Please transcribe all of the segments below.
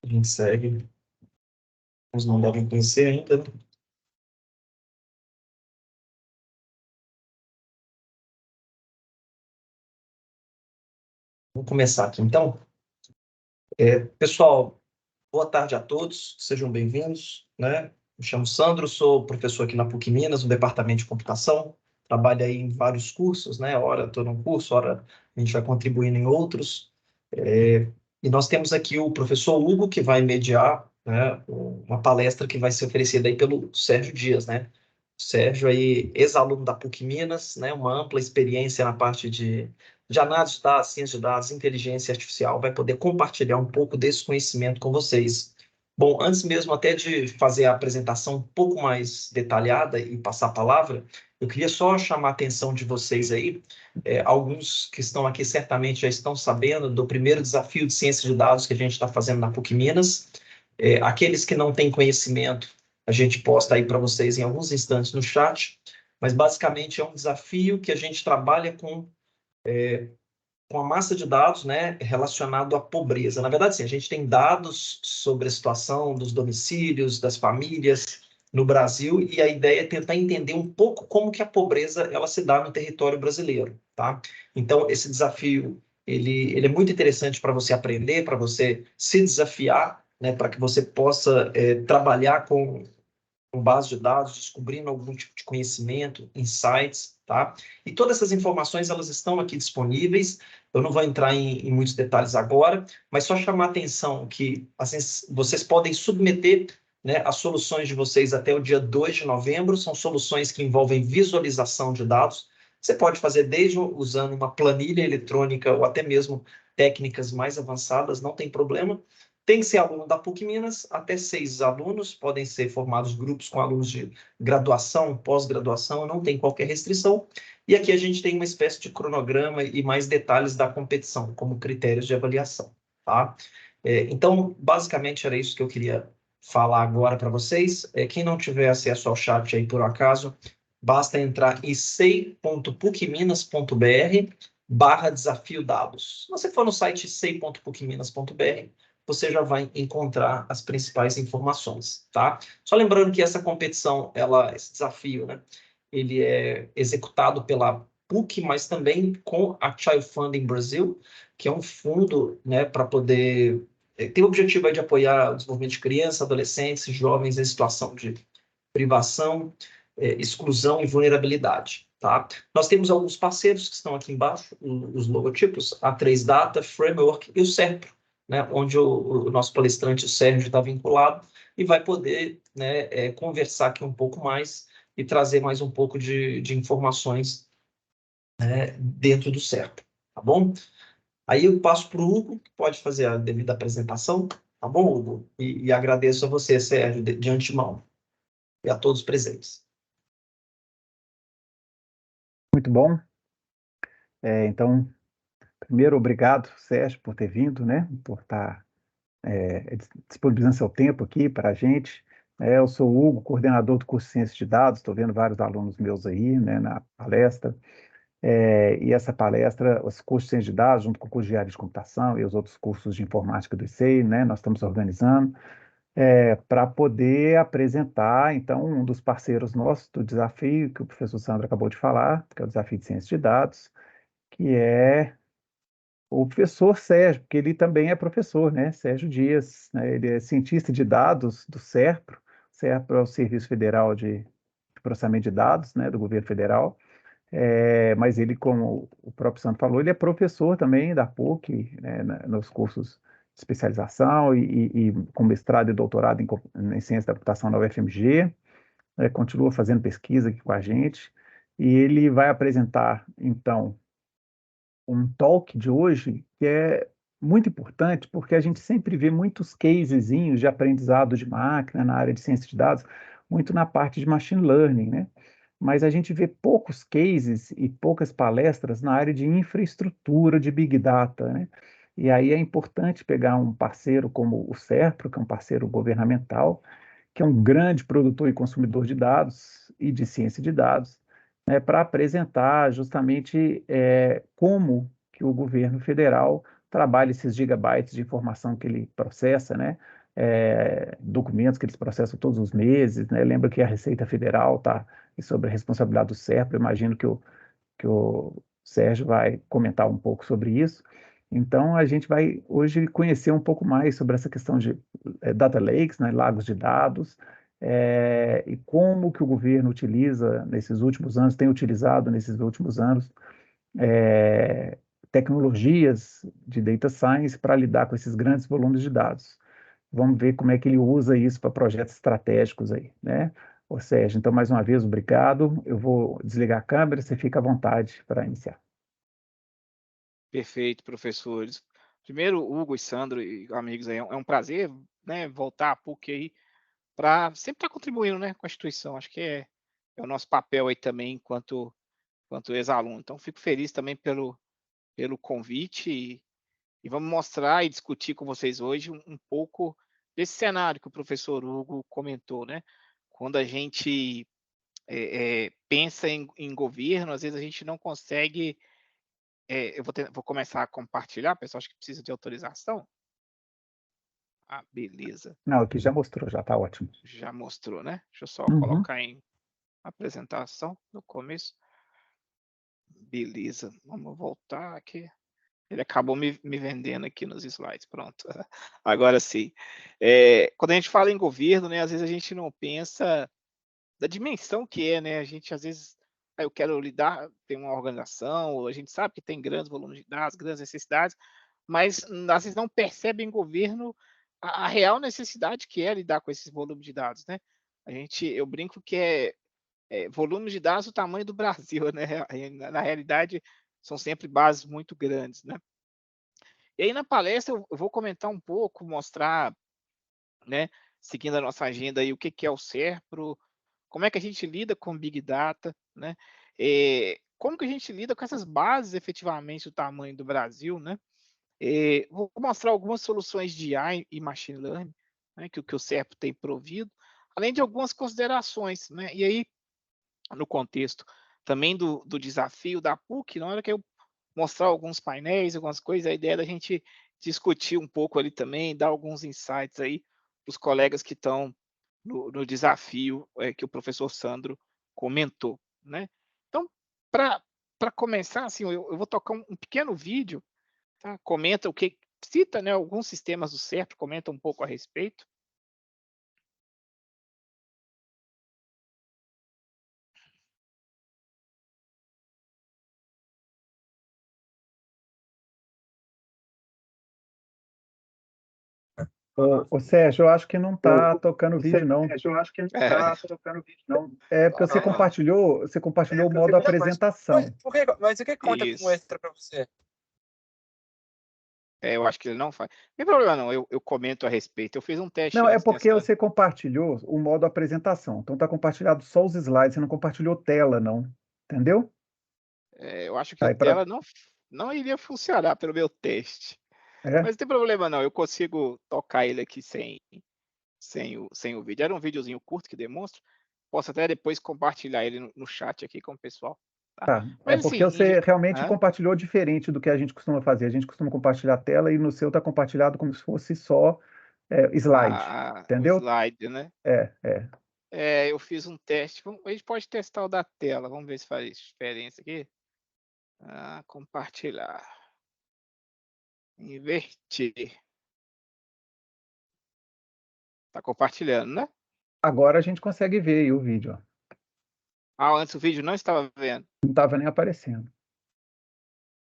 A gente segue. Uns não devem conhecer ainda, né? Vamos começar aqui, então. Pessoal, boa tarde a todos, sejam bem-vindos, né? Me chamo Sandro, sou professor aqui na PUC Minas, no departamento de computação. Trabalho aí em vários cursos, né? Ora estou num curso, ora a gente vai contribuindo em outros. E nós temos aqui o professor Hugo, que vai mediar, né, uma palestra que vai ser oferecida aí pelo Sérgio Dias, né? O Sérgio aí, ex-aluno da PUC Minas, né? Uma ampla experiência na parte de análise de dados, ciência de dados, inteligência artificial, vai poder compartilhar um pouco desse conhecimento com vocês. Bom, antes mesmo até de fazer a apresentação um pouco mais detalhada e passar a palavra, eu queria só chamar a atenção de vocês aí. Alguns que estão aqui certamente já estão sabendo do primeiro desafio de ciência de dados que a gente está fazendo na PUC Minas. Aqueles que não têm conhecimento, a gente posta aí para vocês em alguns instantes no chat, mas basicamente é um desafio que a gente trabalha com a massa de dados, né, relacionado à pobreza. Na verdade, sim, a gente tem dados sobre a situação dos domicílios, das famílias no Brasil, e a ideia é tentar entender um pouco como que a pobreza ela se dá no território brasileiro, tá? Então, esse desafio, ele é muito interessante para você aprender, para você se desafiar, né, para que você possa trabalhar com base de dados, descobrindo algum tipo de conhecimento, insights, tá? E todas essas informações, elas estão aqui disponíveis. Eu não vou entrar em muitos detalhes agora, mas só chamar a atenção que assim, vocês podem submeter, né, as soluções de vocês até o dia 2 de novembro. São soluções que envolvem visualização de dados. Você pode fazer desde usando uma planilha eletrônica ou até mesmo técnicas mais avançadas, não tem problema. Tem que ser aluno da PUC Minas, até 6 alunos, podem ser formados grupos com alunos de graduação, pós-graduação, não tem qualquer restrição. E aqui a gente tem uma espécie de cronograma e mais detalhes da competição, como critérios de avaliação, tá? Então, basicamente era isso que eu queria falar agora para vocês. Quem não tiver acesso ao chat aí por acaso, basta entrar em sei.pucminas.br/desafio dados. Se você for no site sei.pucminas.br, você já vai encontrar as principais informações, tá? Só lembrando que essa competição, esse desafio, né, ele é executado pela PUC, mas também com a Child Funding Brasil, que é um fundo, né, para poder tem o objetivo aí de apoiar o desenvolvimento de crianças, adolescentes, jovens em situação de privação, exclusão e vulnerabilidade, tá? Nós temos alguns parceiros que estão aqui embaixo, os logotipos, a 3Data, Framework e o Serpro, né, onde o nosso palestrante, o Sérgio, está vinculado e vai poder, né, conversar aqui um pouco mais e trazer mais um pouco de informações, né, dentro do Serpro, tá bom? Aí eu passo para o Hugo, que pode fazer a devida apresentação, tá bom, Hugo? E agradeço a você, Sérgio, de antemão, e a todos presentes. Muito bom. Então, primeiro, obrigado, Sérgio, por ter vindo, né? Por estar disponibilizando seu tempo aqui para a gente. Eu sou o Hugo, coordenador do curso de Ciência de Dados, estou vendo vários alunos meus aí, né, na palestra. E essa palestra, os cursos de Ciência de Dados, junto com o curso de área de computação e os outros cursos de informática do ICEI, né, nós estamos organizando para poder apresentar, então, um dos parceiros nossos do desafio que o professor Sandro acabou de falar, que é o Desafio de Ciência de Dados, que é o professor Sérgio, porque ele também é professor, né? Sérgio Dias, né? Ele é cientista de dados do SERPRO. SERPRO é o Serviço Federal de Processamento de Dados, né, do governo federal. Mas ele, como o próprio Sandro falou, ele é professor também da PUC, né, nos cursos de especialização e com mestrado e doutorado em ciência da computação na UFMG. Continua fazendo pesquisa aqui com a gente. E ele vai apresentar, então, um talk de hoje que é muito importante, porque a gente sempre vê muitos casezinhos de aprendizado de máquina na área de ciência de dados, muito na parte de machine learning, né? Mas a gente vê poucos cases e poucas palestras na área de infraestrutura de Big Data, né? E aí é importante pegar um parceiro como o SERPRO, que é um parceiro governamental, que é um grande produtor e consumidor de dados e de ciência de dados, né, para apresentar justamente como que o governo federal trabalha esses gigabytes de informação que ele processa, né? Documentos que eles processam todos os meses, né? Lembra que a Receita Federal está sobre a responsabilidade do SERPRO, eu imagino que o Sérgio vai comentar um pouco sobre isso. Então, a gente vai hoje conhecer um pouco mais sobre essa questão de data lakes, né, lagos de dados, e como que o governo utiliza nesses últimos anos, tem utilizado nesses últimos anos, é, tecnologias de data science para lidar com esses grandes volumes de dados. Vamos ver como é que ele usa isso para projetos estratégicos aí, né? Ou seja, então, mais uma vez, obrigado. Eu vou desligar a câmera, você fica à vontade para iniciar. Perfeito, professores. Primeiro, Hugo e Sandro e amigos aí, é um prazer, né, voltar a PUC aí para sempre estar contribuindo, né, com a instituição. Acho que é o nosso papel aí também enquanto ex-aluno. Então, fico feliz também pelo convite e vamos mostrar e discutir com vocês hoje um pouco desse cenário que o professor Hugo comentou, né? Quando a gente pensa em governo, às vezes a gente não consegue. Eu vou começar a compartilhar, pessoal. Acho que precisa de autorização. Ah, beleza. Não, aqui já mostrou, já está ótimo. Já mostrou, né? Deixa eu só Uhum. colocar em apresentação no começo. Beleza. Vamos voltar aqui. Ele acabou me vendendo aqui nos slides. Pronto. Agora sim. Quando a gente fala em governo, né, às vezes a gente não pensa da dimensão que é, né? A gente às vezes, eu quero lidar, tem uma organização, a gente sabe que tem grandes volumes de dados, grandes necessidades, mas às vezes não percebe em governo a real necessidade que é lidar com esses volumes de dados, né? Eu brinco que volume de dados do tamanho do Brasil, né? Na realidade, são sempre bases muito grandes, né? E aí na palestra eu vou comentar um pouco, mostrar, né, seguindo a nossa agenda aí, o que é o SERPRO, como é que a gente lida com Big Data, né? Como que a gente lida com essas bases efetivamente do tamanho do Brasil, né? Vou mostrar algumas soluções de AI e Machine Learning, né, que o SERPRO tem provido, além de algumas considerações, né? E aí, no contexto também do desafio da PUC, na hora que eu mostrar alguns painéis, algumas coisas, a ideia é da gente discutir um pouco ali também, dar alguns insights aí para os colegas que estão no desafio que o professor Sandro comentou, né? Então, para começar, assim, eu vou tocar um pequeno vídeo, tá? Comenta o que cita, né, alguns sistemas do CERP, comenta um pouco a respeito. Ô, Sérgio, eu acho que não está tocando vídeo, não. É, É porque você compartilhou o modo apresentação. Mas o que conta como Isso. extra para você? Eu acho que ele não faz. Não tem problema não, eu comento a respeito. Eu fiz um teste Não, é antes porque dessa. você compartilhou o modo apresentação. Então está compartilhado só os slides, você não compartilhou tela, não. Entendeu? Eu acho que a Aí para tela não iria funcionar pelo meu teste. Mas não tem problema não, eu consigo tocar ele aqui sem o vídeo. Era um videozinho curto que demonstra. Posso até depois compartilhar ele no chat aqui com o pessoal. Tá? É Mas porque assim, você realmente compartilhou diferente do que a gente costuma fazer. A gente costuma compartilhar a tela e no seu está compartilhado como se fosse só slide. o Entendeu? slide, né? Eu fiz um teste. A gente pode testar o da tela. Vamos ver se faz diferença aqui. Compartilhar. Inverter. Tá compartilhando, né? Agora a gente consegue ver aí o vídeo. Ó. Antes o vídeo não estava vendo. Não estava nem aparecendo.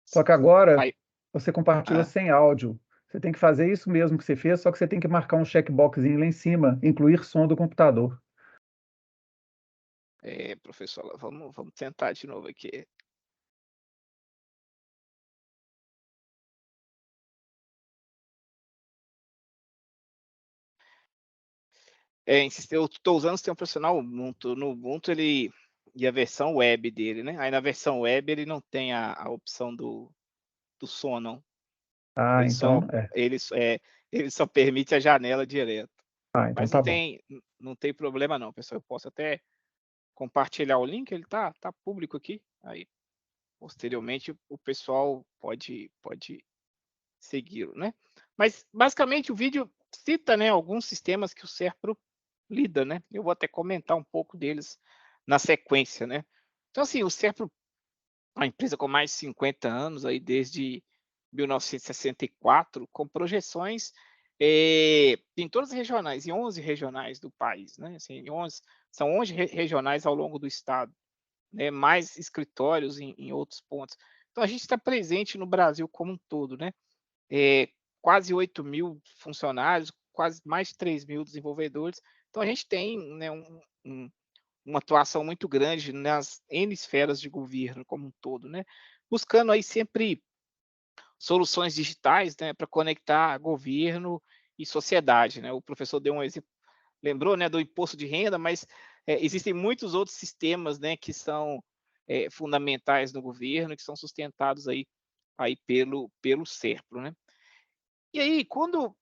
Só que agora Aí, você compartilhou sem áudio. Você tem que fazer isso mesmo que você fez, só que você tem que marcar um checkboxzinho lá em cima, incluir som do computador. professor, vamos tentar de novo aqui. Eu estou usando o sistema operacional Ubuntu. No Ubuntu e a versão web dele, né? Aí na versão web ele não tem a opção do som, não. Ele então ele só permite a janela direto. então Mas tá bom. não tem problema não, pessoal. Eu posso até compartilhar o link, ele tá público aqui. Aí posteriormente o pessoal pode segui-lo, né? Mas, basicamente, o vídeo cita, né, alguns sistemas que o Serpro lida, né? Eu vou até comentar um pouco deles na sequência, né? Então, assim, o Serpro é uma empresa com mais de 50 anos, aí desde 1964, com projeções em todas as regionais, em 11 regionais do país, né? Assim, são 11 regionais ao longo do estado, né? Mais escritórios em outros pontos. Então, a gente está presente no Brasil como um todo, né? Quase 8.000 funcionários, quase mais de 3.000 desenvolvedores. Então, a gente tem, né, uma atuação muito grande nas N esferas de governo como um todo, né? Buscando aí sempre soluções digitais, né, para conectar governo e sociedade, né? O professor deu um exemplo, lembrou, né, do imposto de renda, mas existem muitos outros sistemas, né, que são fundamentais no governo, que são sustentados aí pelo Serpro, né? E aí, quando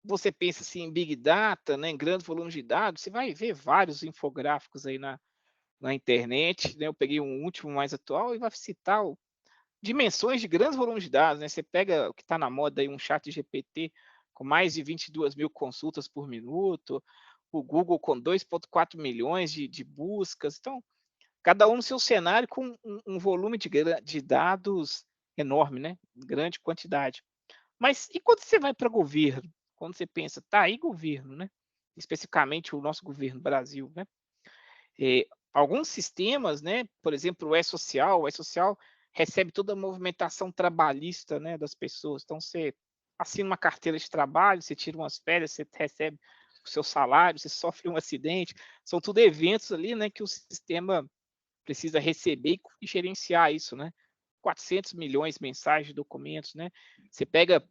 você pensa assim, em Big Data, né, em grandes volumes de dados, você vai ver vários infográficos aí na internet, né? Eu peguei um último mais atual e vai citar dimensões de grandes volumes de dados, né? Você pega o que está na moda aí, um chat GPT com mais de 22.000 consultas por minuto, o Google com 2,4 milhões de buscas. Então, cada um no seu cenário com um volume de dados enorme, né? Grande quantidade. Mas e quando você vai para governo? Quando você pensa, tá aí governo, né? Especificamente o nosso governo Brasil, né? Alguns sistemas, né, por exemplo, o E-Social recebe toda a movimentação trabalhista, né, das pessoas. Então, você assina uma carteira de trabalho, você tira umas férias, você recebe o seu salário, você sofre um acidente. São tudo eventos ali, né, que o sistema precisa receber e gerenciar isso, né? 400 milhões mensais de documentos, né? Você pega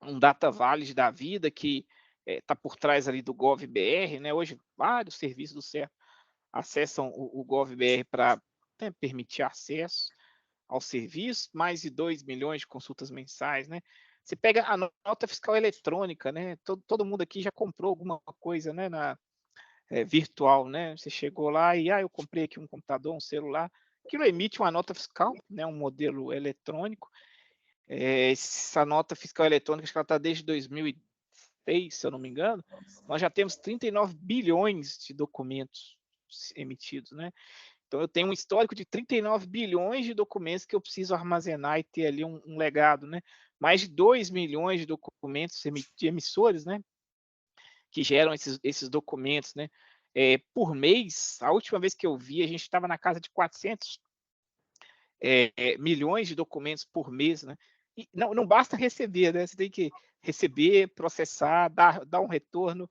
um data valid da vida que está por trás ali do GovBR, né? Hoje, vários serviços do CERF acessam o GovBR para permitir acesso ao serviço, mais de 2 milhões de consultas mensais, né? Você pega a nota fiscal eletrônica, né? Todo mundo aqui já comprou alguma coisa, né? Virtual, né? Você chegou lá e eu comprei aqui um computador, um celular, aquilo emite uma nota fiscal, né? Um modelo eletrônico. Essa nota fiscal eletrônica, acho que ela está desde 2006, se eu não me engano. Nós já temos 39 bilhões de documentos emitidos, né? Então, eu tenho um histórico de 39 bilhões de documentos que eu preciso armazenar e ter ali um legado, né? Mais de 2 milhões de documentos de emissores, né? Que geram esses documentos, né? Por mês, a última vez que eu vi, a gente estava na casa de 400 milhões de documentos por mês, né? E não basta receber, né? Você tem que receber, processar, dar um retorno,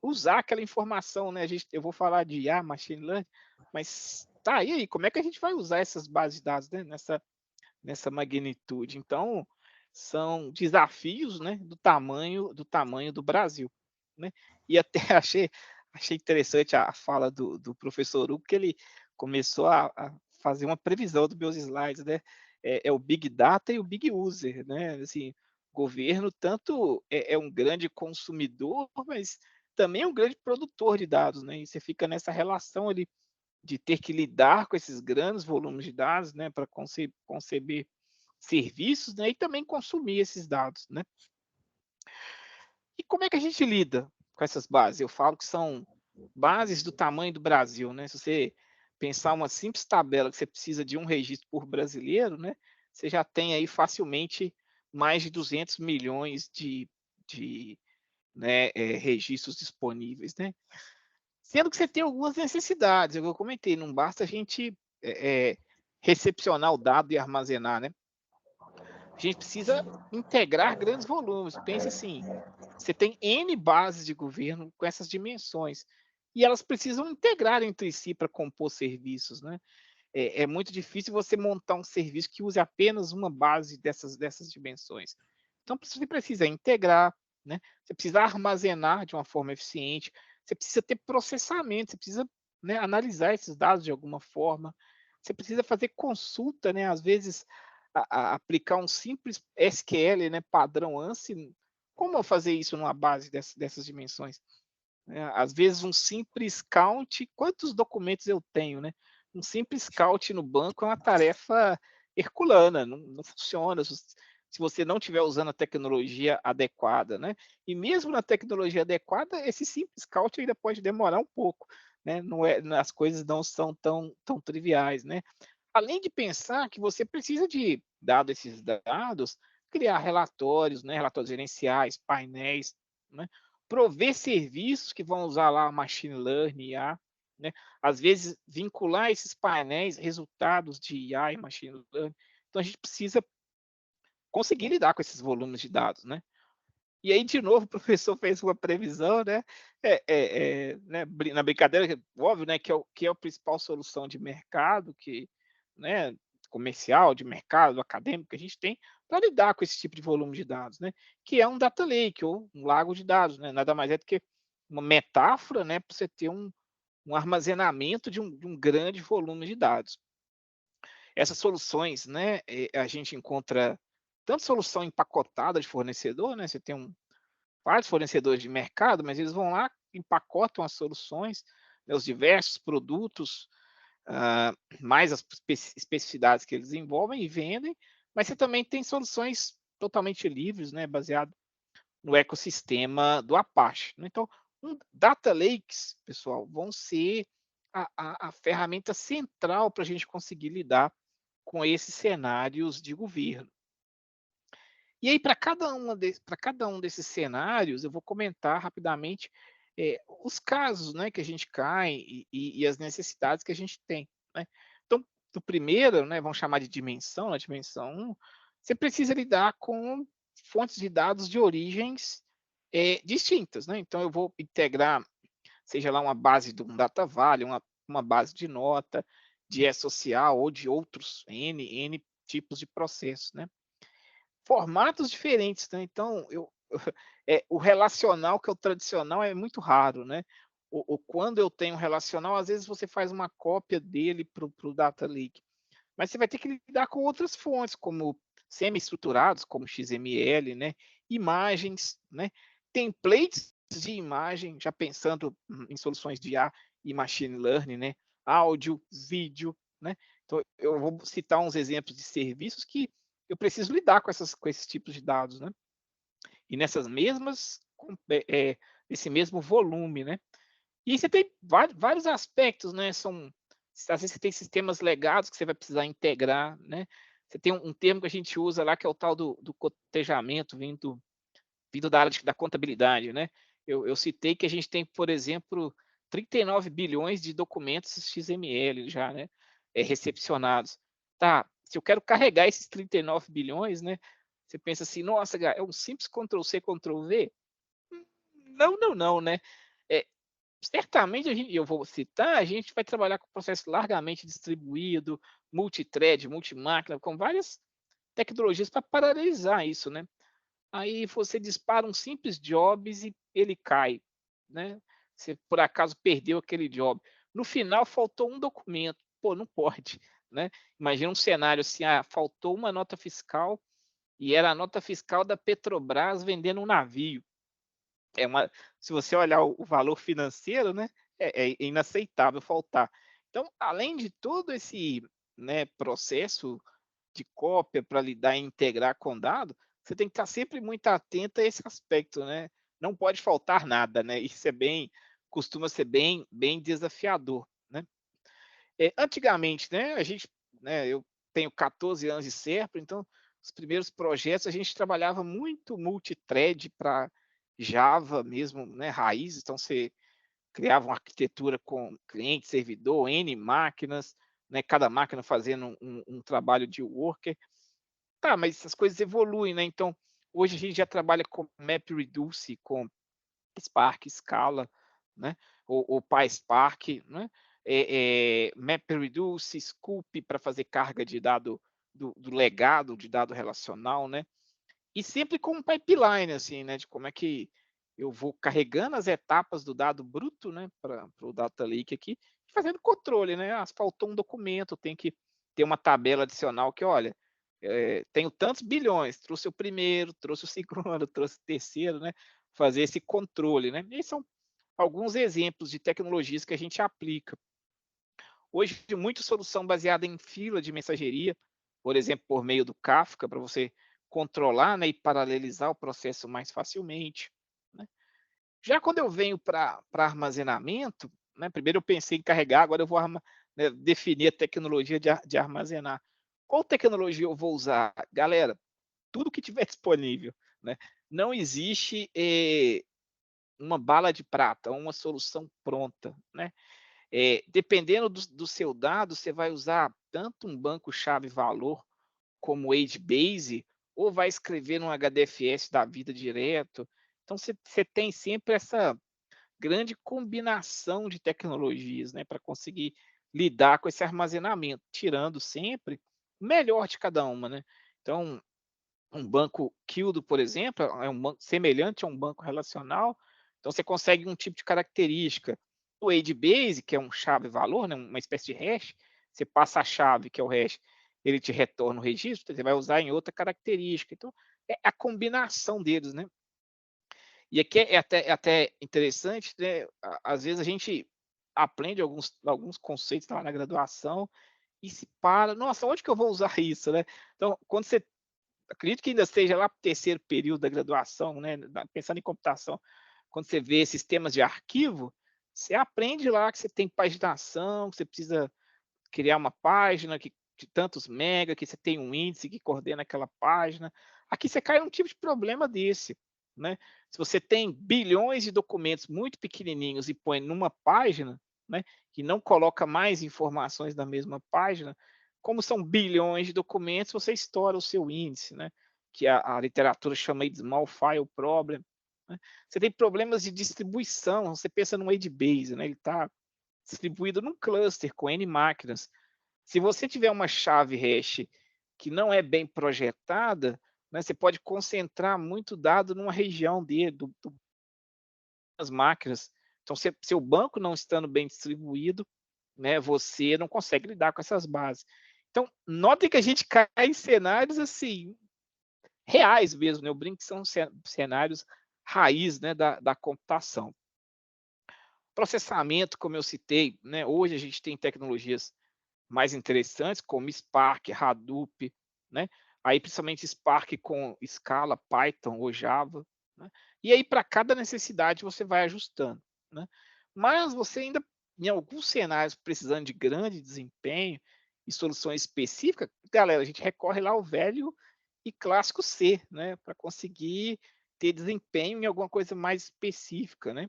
usar aquela informação, né? Eu vou falar de IA, machine learning, mas tá, e aí, como é que a gente vai usar essas bases de dados, né? Nessa magnitude? Então, são desafios, né? Do tamanho do Brasil, né? E até achei interessante a fala do professor Hugo, que ele começou a fazer uma previsão dos meus slides, né? O Big Data e o Big User, né? Assim, o governo tanto é um grande consumidor, mas também é um grande produtor de dados, né? E você fica nessa relação ali de ter que lidar com esses grandes volumes de dados, né? Para conceber serviços, né? E também consumir esses dados, né? E como é que a gente lida com essas bases? Eu falo que são bases do tamanho do Brasil, né? Se você pensar uma simples tabela que você precisa de um registro por brasileiro, né? Você já tem aí facilmente mais de 200 milhões de né, registros disponíveis, né? Sendo que você tem algumas necessidades, eu comentei, não basta a gente recepcionar o dado e armazenar, né? A gente precisa integrar grandes volumes. Pense assim, você tem N bases de governo com essas dimensões, e elas precisam integrar entre si para compor serviços, né? É muito difícil você montar um serviço que use apenas uma base dessas dimensões. Então, você precisa integrar, né? Você precisa armazenar de uma forma eficiente, você precisa ter processamento, você precisa, né, analisar esses dados de alguma forma, você precisa fazer consulta, né? Às vezes, aplicar um simples SQL, né, padrão ANSI. Como eu fazer isso numa base dessas dimensões? Às vezes, um simples count, quantos documentos eu tenho, né? Um simples count no banco é uma tarefa herculana, não funciona. se você não estiver usando a tecnologia adequada, né? E mesmo na tecnologia adequada, esse simples count ainda pode demorar um pouco, né? Não é, as coisas não são tão triviais, né? Além de pensar que você precisa de, dado esses dados, criar relatórios, né? Relatórios gerenciais, painéis, né? Prover serviços que vão usar lá machine learning, IA, né? Às vezes vincular esses painéis, resultados de IA e machine learning. Então a gente precisa conseguir lidar com esses volumes de dados, né? E aí, de novo, o professor fez uma previsão, né? Né? Na brincadeira, óbvio, né? Que é a principal solução de mercado, né? Comercial, de mercado, acadêmico que a gente tem para lidar com esse tipo de volume de dados, né? Que é um data lake ou um lago de dados, né? Nada mais é do que uma metáfora, né? Para você ter um armazenamento de um grande volume de dados. Essas soluções, né? A gente encontra tanto solução empacotada de fornecedor, né? Você tem vários fornecedores de mercado, mas eles vão lá, empacotam as soluções, né, os diversos produtos, mais as especificidades que eles envolvem e vendem, mas você também tem soluções totalmente livres, né, baseado no ecossistema do Apache. Então, data lakes, pessoal, vão ser a ferramenta central para a gente conseguir lidar com esses cenários de governo. E aí, para cada um desses cenários, eu vou comentar rapidamente os casos, né, que a gente cai e as necessidades que a gente tem, né? Então, do primeiro, né, vamos chamar de dimensão, na dimensão 1, você precisa lidar com fontes de dados de origens distintas, né? Então, eu vou integrar, seja lá uma base de um data valley, uma base de nota, de E-social ou de outros N tipos de processos, né? Formatos diferentes, né? Então, o relacional, que é o tradicional, é muito raro, né? Quando eu tenho um relacional, às vezes você faz uma cópia dele para o data lake, mas você vai ter que lidar com outras fontes, como semi-estruturados, como XML, né? Imagens, né? Templates de imagem, já pensando em soluções de IA e machine learning, né? Áudio, vídeo, né? Então, eu vou citar uns exemplos de serviços que eu preciso lidar com esses tipos de dados, né? E nessas mesmas, esse mesmo volume, né? E você tem vários aspectos, né? Às vezes você tem sistemas legados que você vai precisar integrar, né? Você tem um termo que a gente usa lá, que é o tal do cotejamento, vindo da área da contabilidade, né? Eu citei que a gente tem, por exemplo, 39 bilhões de documentos XML já, né? Recepcionados. Tá, se eu quero carregar esses 39 bilhões, né? Você pensa assim, nossa, é um simples Ctrl+C, Ctrl+V? Não, né? Certamente, eu vou citar, a gente vai trabalhar com processo largamente distribuído, multithread, multimáquina, com várias tecnologias para paralelizar isso, né? Aí você dispara um simples jobs e ele cai, né? Você por acaso perdeu aquele job. No final faltou um documento. Pô, não pode, né? Imagina um cenário assim, faltou uma nota fiscal e era a nota fiscal da Petrobras vendendo um navio. Se você olhar o valor financeiro, né, é inaceitável faltar. Então, além de todo esse, né, processo de cópia para lidar e integrar com dado, você tem que estar sempre muito atento a esse aspecto, né? Não pode faltar nada, né? Isso costuma ser bem desafiador, né? Antigamente, né, eu tenho 14 anos de Serpa, então os primeiros projetos a gente trabalhava muito multithread para Java mesmo, né, raiz, então você criava uma arquitetura com cliente, servidor, N máquinas, né, cada máquina fazendo um trabalho de worker. Tá, mas essas coisas evoluem, né? Então, hoje a gente já trabalha com MapReduce, com Spark, Scala, né? Ou PySpark, né? MapReduce, Scoop para fazer carga de dado do legado de dado relacional, né? E sempre com um pipeline, assim, né? De como é que eu vou carregando as etapas do dado bruto, né? Para o data lake aqui, fazendo controle, né? Faltou um documento, tem que ter uma tabela adicional que, olha, tenho tantos bilhões, trouxe o primeiro, trouxe o segundo, trouxe o terceiro, né? Fazer esse controle, né? E são alguns exemplos de tecnologias que a gente aplica. Hoje, muita solução baseada em fila de mensageria, por exemplo, por meio do Kafka, para você controlar, né, e paralelizar o processo mais facilmente, né. Já quando eu venho para armazenamento, né, primeiro eu pensei em carregar, agora eu vou né, definir a tecnologia de armazenar. Qual tecnologia eu vou usar? Galera, tudo que tiver disponível, né. Não existe, uma bala de prata, uma solução pronta, né. Dependendo do seu dado, você vai usar tanto um banco chave-valor como o HBase, ou vai escrever num HDFS da vida direto. Então você tem sempre essa grande combinação de tecnologias, né, para conseguir lidar com esse armazenamento, tirando sempre o melhor de cada uma, né. Então, um banco Kildo, por exemplo, é um banco semelhante a um banco relacional, então você consegue um tipo de característica. O HBase, que é um chave-valor, né, uma espécie de hash, você passa a chave, que é o hash, ele te retorna o registro, você vai usar em outra característica. Então, é a combinação deles, né. E aqui é até interessante, né, às vezes a gente aprende alguns conceitos lá na graduação e se para: "Nossa, onde que eu vou usar isso?", né. Então, quando você acredito que ainda esteja lá para o terceiro período da graduação, né, pensando em computação, quando você vê sistemas de arquivo, você aprende lá que você tem paginação, que você precisa criar uma página de tantos mega, que você tem um índice que coordena aquela página. Aqui você cai num tipo de problema desse, né. Se você tem bilhões de documentos muito pequenininhos e põe numa página, né, e não coloca mais informações na mesma página, como são bilhões de documentos, você estoura o seu índice, né, que a literatura chama aí de small file problem, né. Você tem problemas de distribuição, você pensa no HBase, né, ele está distribuído num cluster com N máquinas. Se você tiver uma chave hash que não é bem projetada, né, você pode concentrar muito dado numa região das máquinas. Então, seu banco não estando bem distribuído, né, você não consegue lidar com essas bases. Então, notem que a gente cai em cenários assim reais mesmo, né? Eu brinco que são cenários raiz, né, da computação. Processamento, como eu citei, né, hoje a gente tem tecnologias mais interessantes, como Spark, Hadoop, né? Aí principalmente Spark com Scala, Python ou Java, né? E aí para cada necessidade você vai ajustando, né? Mas você ainda, em alguns cenários precisando de grande desempenho e soluções específicas, galera, a gente recorre lá ao velho e clássico C, né? Para conseguir ter desempenho em alguma coisa mais específica, né?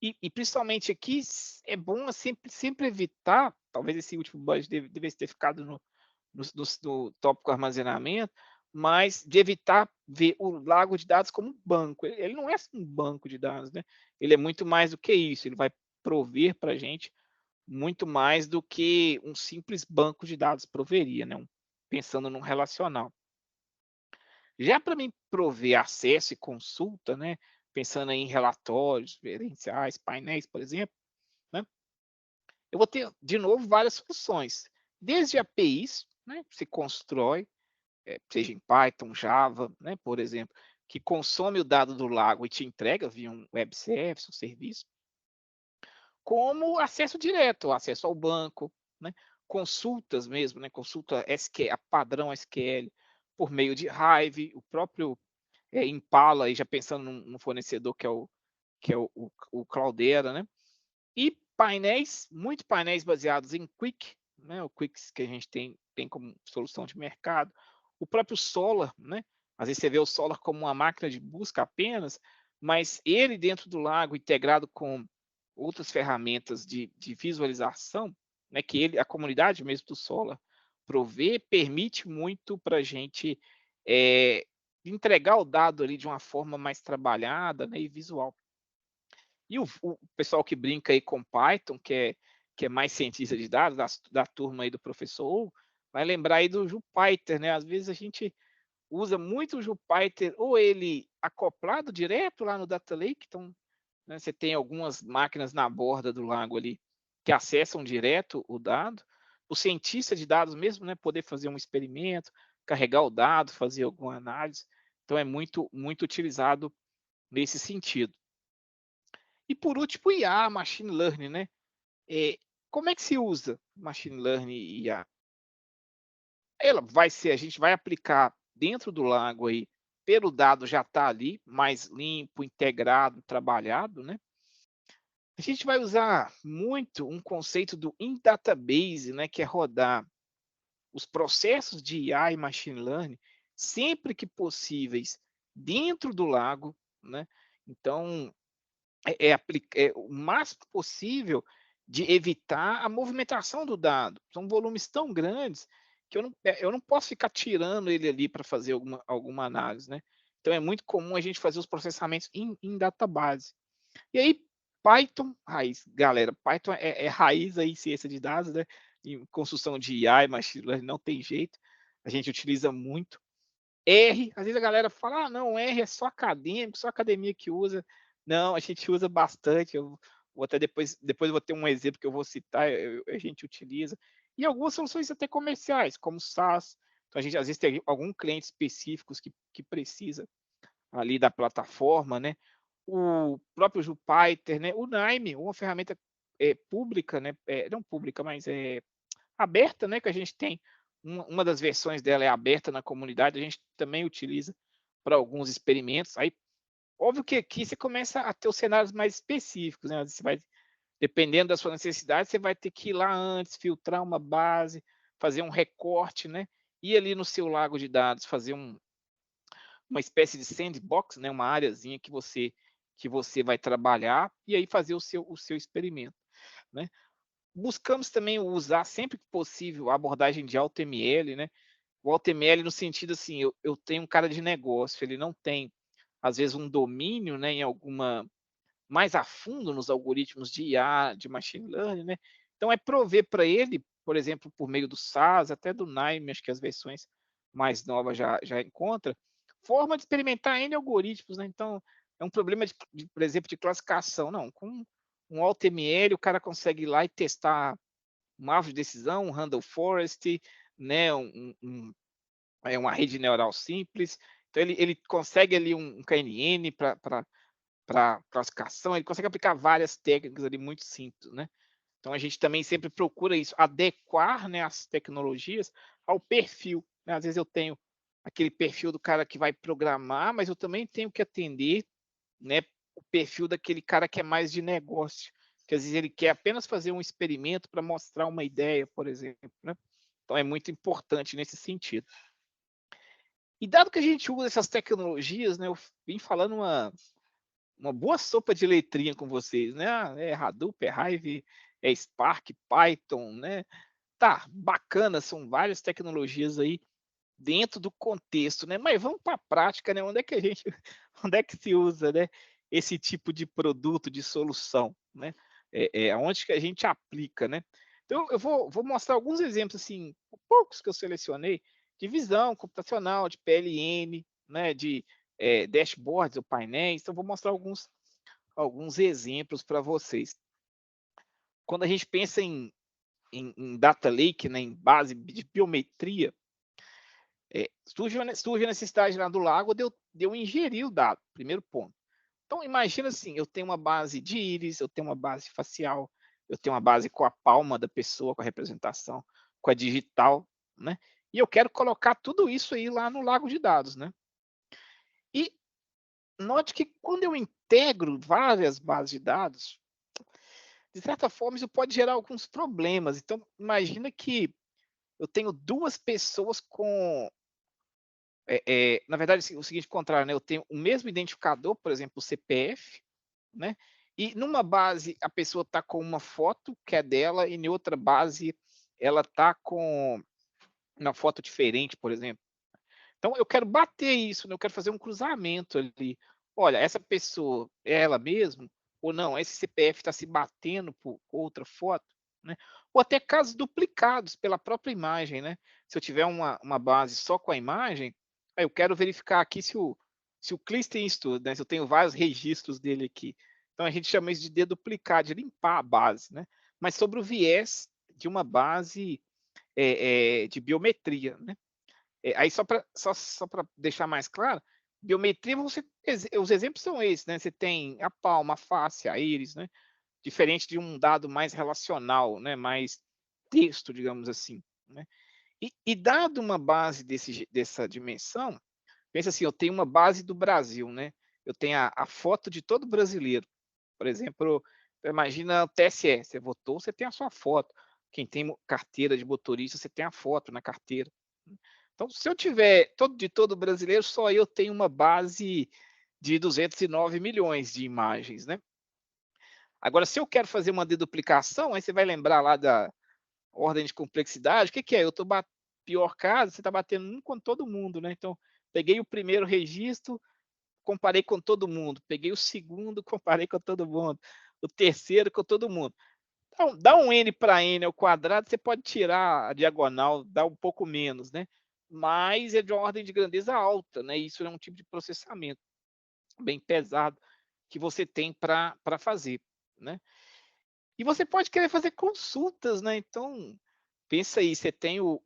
E principalmente aqui é bom sempre evitar, talvez esse último budget devesse ter ficado no tópico armazenamento, mas de evitar ver o lago de dados como um banco. Ele não é um banco de dados, né? Ele é muito mais do que isso, ele vai prover para a gente muito mais do que um simples banco de dados proveria, né? Pensando num relacional. Já para mim prover acesso e consulta, né? Pensando em relatórios gerenciais, painéis, por exemplo, né? Eu vou ter, de novo, várias soluções. Desde APIs, né? Se constrói, seja em Python, Java, né? Por exemplo, que consome o dado do lago e te entrega via um web service, um serviço, como acesso direto, acesso ao banco, né? Consultas mesmo, né? Consulta SQL, padrão SQL, por meio de Hive, o próprio Impala, aí já pensando num fornecedor que é o Cloudera, né? E painéis, muitos painéis baseados em Qwik, né? O Qwik que a gente tem como solução de mercado. O próprio Solr, né? Às vezes você vê o Solr como uma máquina de busca apenas, mas ele dentro do Lago, integrado com outras ferramentas de visualização, né? Que a comunidade mesmo do Solr provê, permite muito para a gente entregar o dado ali de uma forma mais trabalhada, né, e visual. E o pessoal que brinca aí com Python, que é mais cientista de dados, da turma aí do professor Ou, vai lembrar aí do Jupyter, né? Às vezes a gente usa muito o Jupyter, ou ele acoplado direto lá no Data Lake, então, né, você tem algumas máquinas na borda do lago ali que acessam direto o dado. O cientista de dados mesmo, né, poder fazer um experimento, carregar o dado, fazer alguma análise. Então é muito, muito utilizado nesse sentido. E por último, IA, Machine Learning, né? Como é que se usa Machine Learning e IA? A gente vai aplicar dentro do lago aí, pelo dado já está ali, mais limpo, integrado, trabalhado, né? A gente vai usar muito um conceito do in-database, né, que é rodar os processos de IA e machine learning sempre que possíveis dentro do lago, né? Então, é o máximo possível de evitar a movimentação do dado. São volumes tão grandes que eu não posso ficar tirando ele ali para fazer alguma análise, né? Então, é muito comum a gente fazer os processamentos em database. E aí, Python, raiz. Galera, Python é raiz aí em ciência de dados, né? Em construção de IA e machine learning, não tem jeito. A gente utiliza muito. R, às vezes a galera fala, ah, não, R é só acadêmico, só academia que usa. Não, a gente usa bastante. Eu vou até depois eu vou ter um exemplo que eu vou citar, a gente utiliza. E algumas soluções até comerciais, como SaaS. Então, a gente às vezes tem algum cliente específico que precisa ali da plataforma, né? O próprio Jupyter, né? O Nime, uma ferramenta pública, né? Não pública, mas aberta, né? Que a gente tem, uma das versões dela é aberta na comunidade, a gente também utiliza para alguns experimentos. Aí, óbvio que aqui você começa a ter os cenários mais específicos, né? Você vai, dependendo da sua necessidade, você vai ter que ir lá antes, filtrar uma base, fazer um recorte, né? Ir ali no seu lago de dados, fazer uma espécie de sandbox, né, uma areazinha que você vai trabalhar e aí fazer o seu experimento, né? Buscamos também usar sempre que possível a abordagem de AutoML, né? O AutoML no sentido assim, eu tenho um cara de negócio, ele não tem às vezes um domínio, né, em alguma mais a fundo nos algoritmos de IA, de machine learning, né? Então é prover para ele, por exemplo, por meio do SAS, até do Nime, acho que as versões mais novas já encontra, forma de experimentar N algoritmos, né? Então é um problema por exemplo, de classificação. Não, com um AutoML o cara consegue ir lá e testar uma árvore de decisão, um Randall Forest, né? Uma rede neural simples. Então ele consegue ali um KNN para classificação, ele consegue aplicar várias técnicas ali muito simples, né? Então a gente também sempre procura isso, adequar, né, as tecnologias ao perfil, né? Às vezes eu tenho aquele perfil do cara que vai programar, mas eu também tenho que atender, né, o perfil daquele cara que é mais de negócio, que às vezes ele quer apenas fazer um experimento para mostrar uma ideia, por exemplo, né? Então é muito importante nesse sentido. E dado que a gente usa essas tecnologias, né, eu vim falando uma boa sopa de letrinha com vocês, né? É Hadoop, é Hive, é Spark, Python, né? Tá, bacana, são várias tecnologias aí dentro do contexto, né? Mas vamos para a prática, né? Onde é que onde é que se usa, né? Esse tipo de produto, de solução, né? Onde que a gente aplica, né? Então eu vou mostrar alguns exemplos assim, poucos que eu selecionei, de visão computacional, de PLN, né? De dashboards ou painéis. Então vou mostrar alguns exemplos para vocês. Quando a gente pensa em data lake, né, em base de biometria, surge a necessidade lá do lago de eu ingerir o dado, primeiro ponto. Então, imagina assim, eu tenho uma base de íris, eu tenho uma base facial, eu tenho uma base com a palma da pessoa, com a representação, com a digital, né? E eu quero colocar tudo isso aí lá no lago de dados, né? E note que quando eu integro várias bases de dados, de certa forma, isso pode gerar alguns problemas. Então, imagina que eu tenho duas pessoas com. Na verdade, o seguinte contrário, né? Eu tenho o mesmo identificador, por exemplo, o CPF, né? E numa base a pessoa está com uma foto que é dela, e em outra base ela está com uma foto diferente, por exemplo. Então, eu quero bater isso, né? Eu quero fazer um cruzamento ali. Olha, essa pessoa é ela mesmo? Ou não? Esse CPF está se batendo por outra foto? Né? Ou até casos duplicados pela própria imagem, né? Se eu tiver uma base só com a imagem, aí eu quero verificar aqui se o Clis tem isso tudo, né? Se eu tenho vários registros dele aqui. Então, a gente chama isso de deduplicar, de limpar a base, né? Mas sobre o viés de uma base de biometria, né? Aí só para deixar mais claro, biometria, os exemplos são esses, né? Você tem a palma, a face, a íris, né? Diferente de um dado mais relacional, né? Mais texto, digamos assim, né? E dado uma base dessa dimensão, pensa assim, eu tenho uma base do Brasil, né? Eu tenho a foto de todo brasileiro. Por exemplo, imagina o TSE, você votou, você tem a sua foto. Quem tem carteira de motorista, você tem a foto na carteira. Então, se eu tiver de todo brasileiro, só eu tenho uma base de 209 milhões de imagens, né? Agora, se eu quero fazer uma deduplicação, aí você vai lembrar lá da ordem de complexidade, o que é? Eu estou pior caso, você está batendo um com todo mundo, né? Então, peguei o primeiro registro, comparei com todo mundo. Peguei o segundo, comparei com todo mundo. O terceiro com todo mundo. Então, dá um n para n ao quadrado, você pode tirar a diagonal, dá um pouco menos, né? Mas é de uma ordem de grandeza alta, né? Isso é um tipo de processamento bem pesado que você tem para fazer, né? E você pode querer fazer consultas, né? Então, pensa aí, você tem o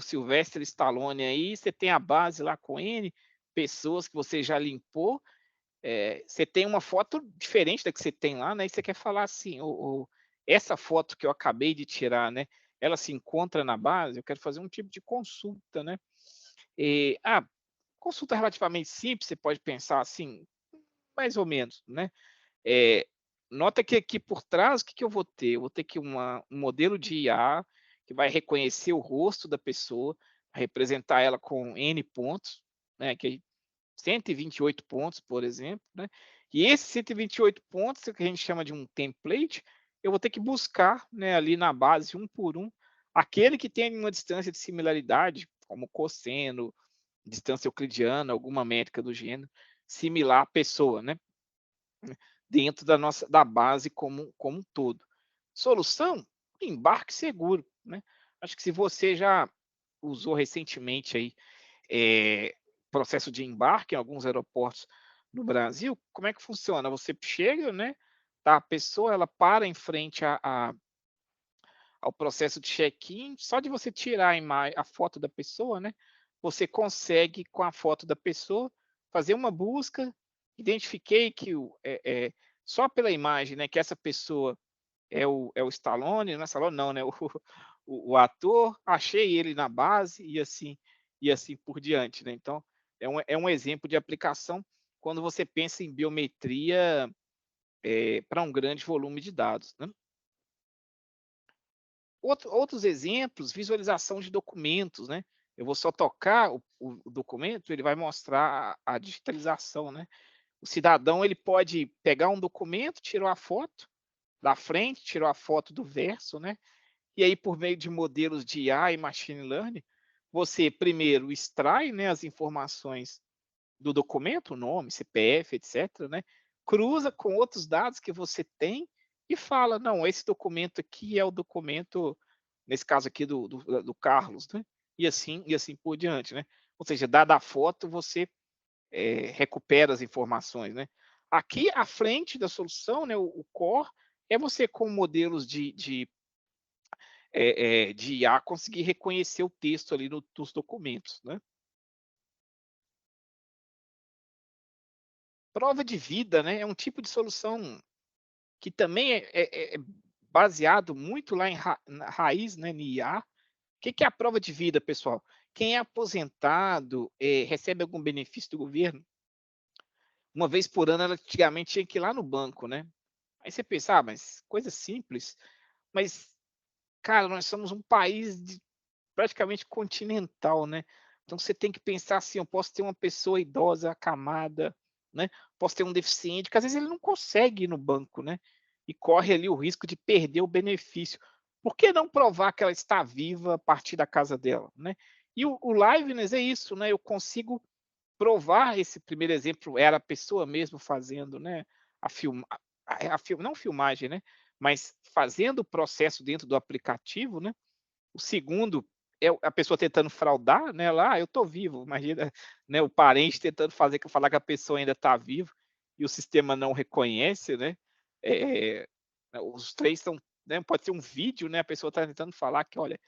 Sylvester Stallone aí, você tem a base lá com N pessoas que você já limpou, você tem uma foto diferente da que você tem lá, né? E você quer falar assim, essa foto que eu acabei de tirar, né? Ela se encontra na base, eu quero fazer um tipo de consulta, né? Consulta relativamente simples, você pode pensar assim, mais ou menos, né? Nota que aqui por trás, o que eu vou ter? Eu vou ter aqui um modelo de IA que vai reconhecer o rosto da pessoa, representar ela com N pontos, né? Que 128 pontos, por exemplo, né? E esses 128 pontos, que a gente chama de um template, eu vou ter que buscar, né, ali na base, um por um, aquele que tem uma distância de similaridade, como cosseno, distância euclidiana, alguma métrica do gênero, similar à pessoa, né? Dentro da base como um todo. Solução? Embarque seguro, né? Acho que se você já usou recentemente aí processo de embarque em alguns aeroportos no Brasil, como é que funciona? Você chega, né? Tá, a pessoa ela para em frente ao processo de check-in, só de você tirar a foto da pessoa, né? Você consegue, com a foto da pessoa, fazer uma busca, identifiquei que só pela imagem, né, que essa pessoa é o Stallone, não é Stallone não, né? O ator, achei ele na base e assim por diante, né? Então, é um exemplo de aplicação quando você pensa em biometria para um grande volume de dados, né? Outros exemplos, visualização de documentos, né? Eu vou só tocar o documento, ele vai mostrar a digitalização, né? O cidadão ele pode pegar um documento, tirou a foto da frente, tirou a foto do verso, né? E aí, por meio de modelos de IA e machine learning, você primeiro extrai, né, as informações do documento, o nome, CPF, etc., né? Cruza com outros dados que você tem e fala, não, esse documento aqui é o documento, nesse caso aqui do Carlos, né? E assim por diante, né? Ou seja, dada a foto, você recupera as informações, né? Aqui, à frente da solução, né, o core, é você com modelos de IA conseguir reconhecer o texto ali dos documentos, né? Prova de vida, né, é um tipo de solução que também é baseado muito lá na raiz, né, em IA. O que é a prova de vida, pessoal? Quem é aposentado recebe algum benefício do governo? Uma vez por ano, ela antigamente tinha que ir lá no banco, né? Aí você pensa, mas coisa simples. Mas, cara, nós somos um país praticamente continental, né? Então você tem que pensar assim, eu posso ter uma pessoa idosa, acamada, né? Posso ter um deficiente, que às vezes ele não consegue ir no banco, né? E corre ali o risco de perder o benefício. Por que não provar que ela está viva a partir da casa dela, né? E o Liveness é isso, né? Eu consigo provar, esse primeiro exemplo era a pessoa mesmo fazendo, né? Não filmagem, né? Mas fazendo o processo dentro do aplicativo, né? O segundo é a pessoa tentando fraudar, né? Lá, eu estou vivo, imagina, né? O parente tentando falar que a pessoa ainda está viva e o sistema não reconhece, né? Os três estão, né? Pode ser um vídeo, né? A pessoa está tentando falar que, olha,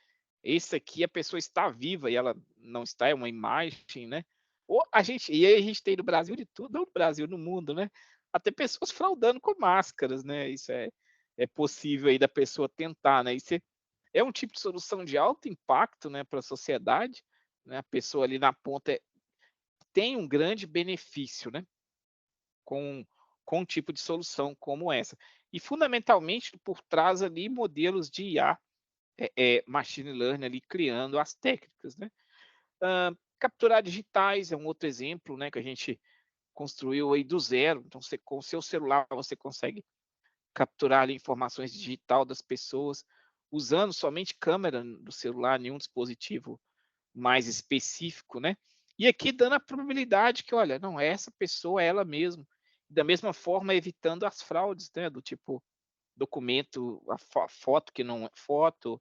esse aqui a pessoa está viva e ela não está, é uma imagem, né? E aí a gente tem no Brasil de tudo, não no Brasil, no mundo, né? Até pessoas fraudando com máscaras, né? Isso é possível aí da pessoa tentar, né? Isso é um tipo de solução de alto impacto, né, para a sociedade, né, a pessoa ali na ponta tem um grande benefício, né, com, com um tipo de solução como essa. E fundamentalmente por trás ali modelos de IA, machine learning ali criando as técnicas, né. Capturar digitais é um outro exemplo, né, que a gente construiu aí do zero. Então, você, com o seu celular, você consegue capturar ali informações digital das pessoas, usando somente câmera do celular, nenhum dispositivo mais específico, né? E aqui dando a probabilidade que, olha, não, essa pessoa é ela mesma. Da mesma forma, evitando as fraudes, né? Do tipo, documento, a foto que não é foto,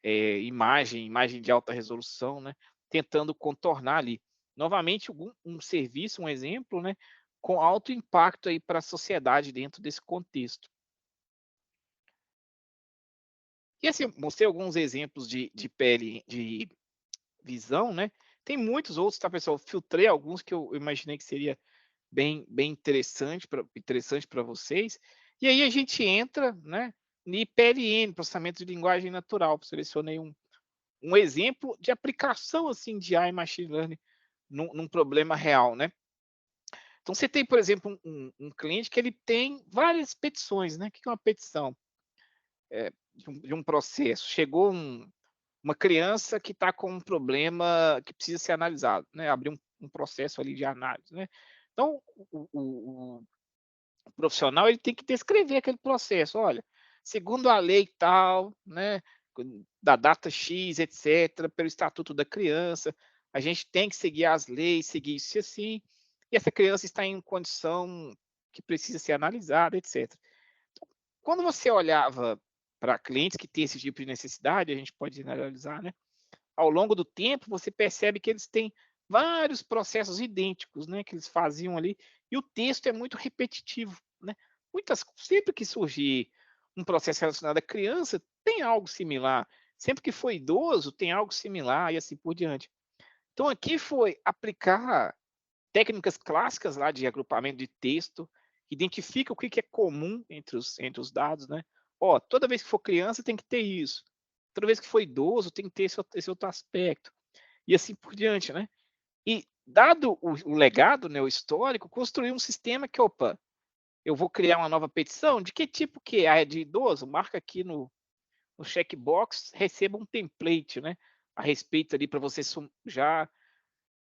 imagem de alta resolução, né? Tentando contornar ali. Novamente, um serviço, um exemplo, né? Com alto impacto aí para a sociedade dentro desse contexto. E assim, mostrei alguns exemplos de pele, de visão, né? Tem muitos outros, tá, pessoal? Filtrei alguns que eu imaginei que seria bem interessante para vocês. E aí a gente entra, né, no PLN, processamento de linguagem natural. Selecionei um exemplo de aplicação assim de AI Machine Learning num problema real, né? Então você tem, por exemplo, um cliente que ele tem várias petições, né? O que é uma petição? De um processo. Chegou uma criança que está com um problema que precisa ser analisado, né? Abrir um processo ali de análise, né? Então, o profissional ele tem que descrever aquele processo. Olha, segundo a lei tal, né, da data X, etc., pelo Estatuto da Criança, a gente tem que seguir as leis, seguir isso e assim, e essa criança está em condição que precisa ser analisada, etc. Então, quando você olhava para clientes que têm esse tipo de necessidade, a gente pode generalizar, né? Ao longo do tempo, você percebe que eles têm vários processos idênticos, né, que eles faziam ali, e o texto é muito repetitivo, né? Sempre que surgir um processo relacionado à criança, tem algo similar. Sempre que for idoso, tem algo similar e assim por diante. Então aqui foi aplicar técnicas clássicas lá de agrupamento de texto, identifica o que é comum entre os dados, né? Ó, toda vez que for criança tem que ter isso. Toda vez que for idoso tem que ter esse outro aspecto. E assim por diante, né? E dado o legado, né, o histórico, construir um sistema que, opa, eu vou criar uma nova petição, de que tipo que é? Ah, é de idoso? Marca aqui no checkbox, receba um template, né? A respeito ali para você já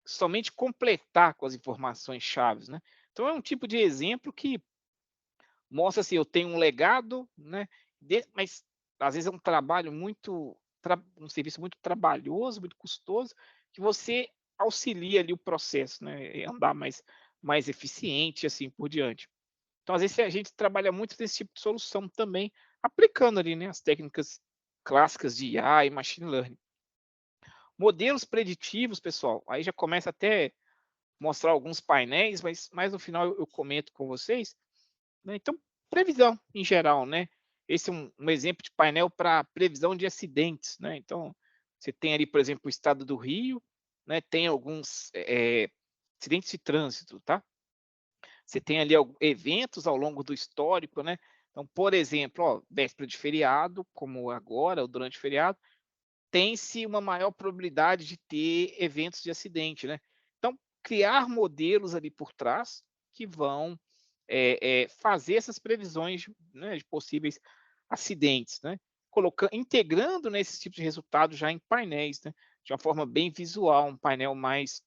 somente completar com as informações chaves, né? Então é um tipo de exemplo que mostra assim, eu tenho um legado, né? Mas às vezes é um trabalho um serviço muito trabalhoso, muito custoso, que você auxilia ali o processo, né? Andar mais eficiente, e assim por diante. Então às vezes a gente trabalha muito nesse tipo de solução também, aplicando ali, né, as técnicas clássicas de IA e machine learning. Modelos preditivos, pessoal, aí já começa até mostrar alguns painéis, mas mais no final eu comento com vocês, né? Então, previsão em geral, né? Esse é um exemplo de painel para previsão de acidentes, né? Então, você tem ali, por exemplo, o estado do Rio, né? Tem alguns acidentes de trânsito, tá? Você tem ali eventos ao longo do histórico, né? Então, por exemplo, ó, véspera de feriado, como agora, ou durante o feriado, tem-se uma maior probabilidade de ter eventos de acidente, né? Então, criar modelos ali por trás que vão fazer essas previsões, né, de possíveis acidentes, né? Integrando nesses tipos de resultados já em painéis, né? De uma forma bem visual, um painel mais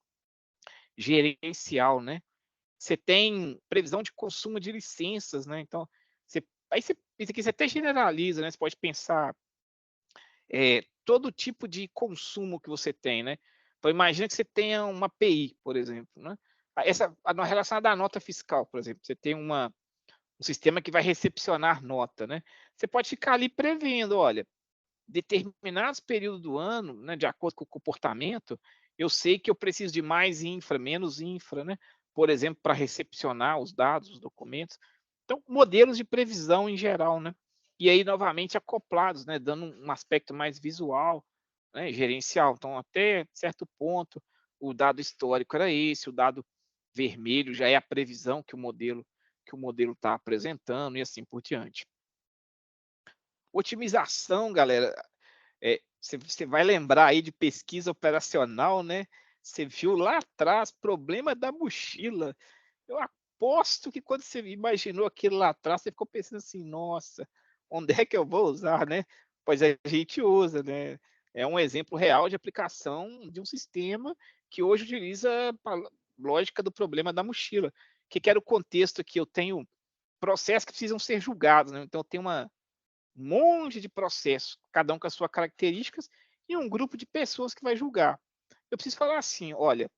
gerencial, né? Você tem previsão de consumo de licenças, né? Então, isso aqui você até generaliza, né? Você pode pensar todo tipo de consumo que você tem, né? Então, imagina que você tenha uma API, por exemplo, né? Relacionada à nota fiscal, por exemplo, você tem um sistema que vai recepcionar nota, né? Você pode ficar ali prevendo, olha, determinados períodos do ano, né, de acordo com o comportamento, eu sei que eu preciso de mais infra, menos infra, né? Por exemplo, para recepcionar os dados, os documentos. Então, modelos de previsão em geral, né? E aí, novamente, acoplados, né? Dando um aspecto mais visual, né? Gerencial. Então, até certo ponto, o dado histórico era esse, o dado vermelho já é a previsão que o modelo está apresentando e assim por diante. Otimização, galera. Você vai lembrar aí de pesquisa operacional, né? Você viu lá atrás, problema da mochila. Eu aposto que quando você imaginou aquilo lá atrás, você ficou pensando assim, nossa, onde é que eu vou usar, né? Pois a gente usa, né? É um exemplo real de aplicação de um sistema que hoje utiliza a lógica do problema da mochila. Que era o contexto que eu tenho processos que precisam ser julgados, né? Então eu tenho um monte de processos, cada um com as suas características, e um grupo de pessoas que vai julgar. Eu preciso falar assim, olha,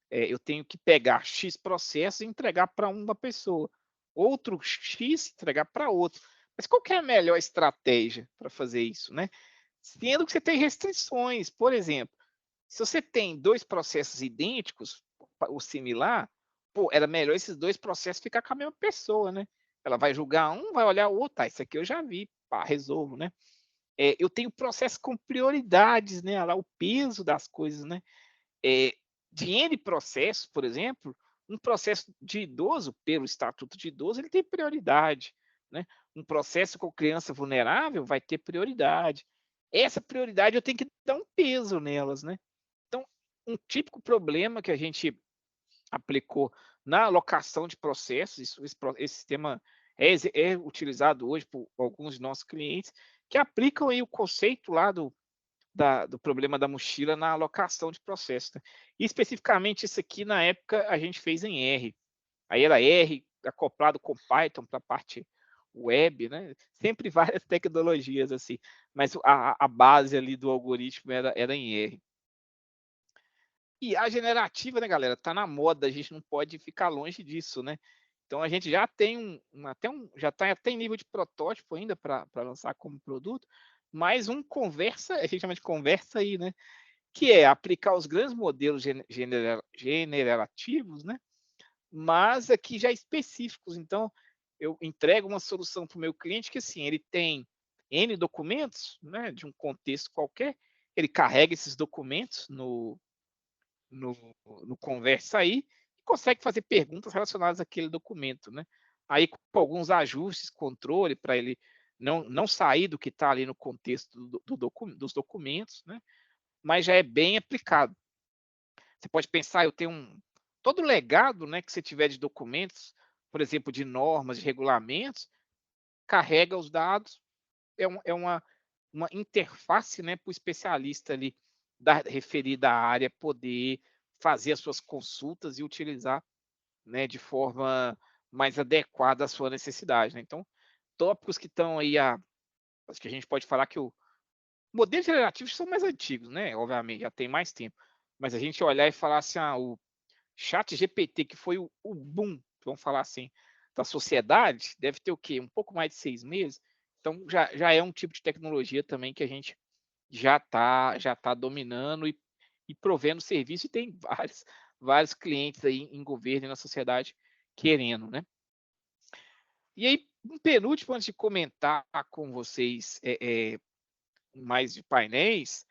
eu tenho que pegar X processos e entregar para uma pessoa, outro X entregar para outro. Mas qual que é a melhor estratégia para fazer isso, né? Sendo que você tem restrições, por exemplo, se você tem 2 processos idênticos ou similar, pô, era melhor esses 2 processos ficar com a mesma pessoa, né? Ela vai julgar um, vai olhar o outro, isso aqui eu já vi, pá, resolvo, né? Eu tenho processo com prioridades, né? Olha lá o peso das coisas, né? De N processos, por exemplo, um processo de idoso, pelo Estatuto de Idoso, ele tem prioridade, né? Um processo com criança vulnerável vai ter prioridade. Essa prioridade eu tenho que dar um peso nelas, né? Então, um típico problema que a gente aplicou na alocação de processos, esse sistema é utilizado hoje por alguns de nossos clientes, que aplicam aí o conceito lá do problema da mochila na alocação de processos. Né? E especificamente isso aqui, na época, a gente fez em R. Aí era R acoplado com Python para a parte web, né? Sempre várias tecnologias assim, mas a base ali do algoritmo era em R. E a generativa, né, galera, tá na moda, a gente não pode ficar longe disso, né? Então a gente já tem já está até em nível de protótipo ainda para lançar como produto, mas conversa, a gente chama de conversa aí, né? Que é aplicar os grandes modelos generativos, né? Mas aqui já específicos. Então, eu entrego uma solução para o meu cliente que assim, ele tem N documentos, né, de um contexto qualquer, ele carrega esses documentos no Conversa aí e consegue fazer perguntas relacionadas àquele documento, né? Aí com alguns ajustes, controle para ele não sair do que está ali no contexto dos documentos, né? Mas já é bem aplicado. Você pode pensar, eu tenho todo o legado, né, que você tiver de documentos, por exemplo, de normas, de regulamentos, carrega os dados, é uma interface, né, para o especialista ali referida à área poder fazer as suas consultas e utilizar, né, de forma mais adequada à sua necessidade. Né? Então, tópicos que estão aí, acho que a gente pode falar que modelos generativos são mais antigos, né? Obviamente, já tem mais tempo. Mas a gente olhar e falar assim, o Chat GPT, que foi o boom, vamos falar assim, da sociedade, deve ter o quê? Um pouco mais de 6 meses. Então, já é um tipo de tecnologia também que a gente já tá dominando e provendo serviço, e tem vários clientes aí em governo e na sociedade querendo, né? E aí, um penúltimo, antes de comentar com vocês mais de painéis,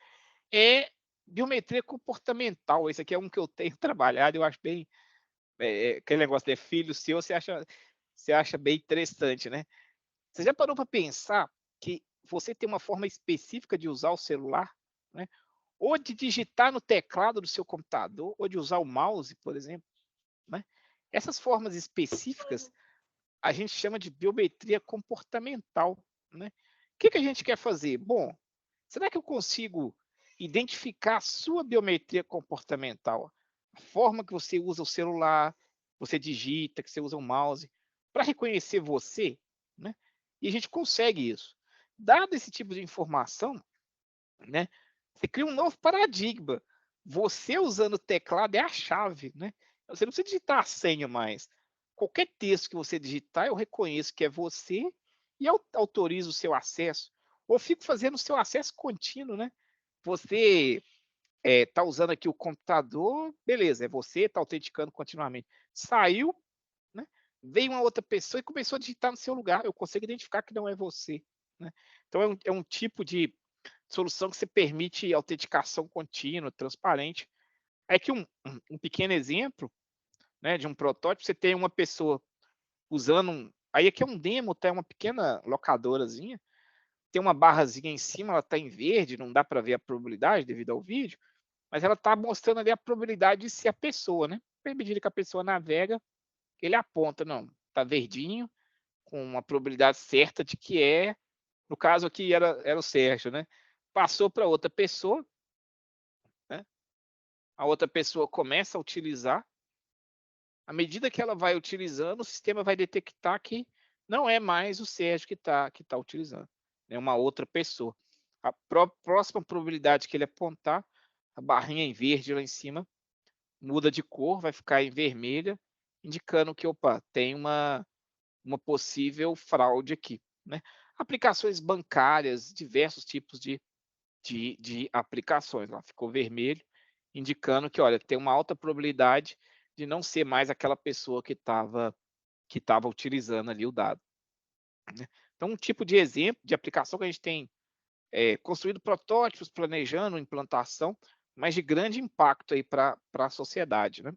é biometria comportamental. Esse aqui é um que eu tenho trabalhado, eu acho bem. Aquele negócio de filho seu, você acha bem interessante, né? Você já parou para pensar que você tem uma forma específica de usar o celular, né? Ou de digitar no teclado do seu computador, ou de usar o mouse, por exemplo, né? Essas formas específicas a gente chama de biometria comportamental, né? O que a gente quer fazer? Bom, será que eu consigo identificar a sua biometria comportamental? A forma que você usa o celular, você digita, que você usa o mouse, para reconhecer você, né? E a gente consegue isso. Dado esse tipo de informação, né? Você cria um novo paradigma. Você usando o teclado é a chave, né? Você não precisa digitar a senha mais. Qualquer texto que você digitar, eu reconheço que é você e eu autorizo o seu acesso. Ou fico fazendo o seu acesso contínuo, né? Você está usando aqui o computador, beleza, é você, está autenticando continuamente. Saiu, né? Veio uma outra pessoa e começou a digitar no seu lugar. Eu consigo identificar que não é você. Né? Então, é um tipo de solução que você permite autenticação contínua, transparente. É que um pequeno exemplo, né, de um protótipo, você tem uma pessoa usando aí aqui é um demo, tá? Uma pequena locadorazinha, tem uma barrazinha em cima, ela está em verde, não dá para ver a probabilidade devido ao vídeo, mas ela está mostrando ali a probabilidade de ser a pessoa, né? À medida que a pessoa navega, ele aponta, não, está verdinho, com uma probabilidade certa de que é, no caso aqui era o Sérgio, né? Passou para outra pessoa, né? A outra pessoa começa a utilizar, à medida que ela vai utilizando, o sistema vai detectar que não é mais o Sérgio que tá utilizando, é uma outra pessoa. A próxima probabilidade que ele apontar, a barrinha em verde lá em cima, muda de cor, vai ficar em vermelha, indicando que, opa, tem uma possível fraude aqui, né? Aplicações bancárias, diversos tipos de aplicações, lá ficou vermelho, indicando que, olha, tem uma alta probabilidade de não ser mais aquela pessoa que estava utilizando ali o dado, né? Então, um tipo de exemplo de aplicação que a gente tem construído protótipos, planejando implantação, mas de grande impacto aí para a sociedade, né?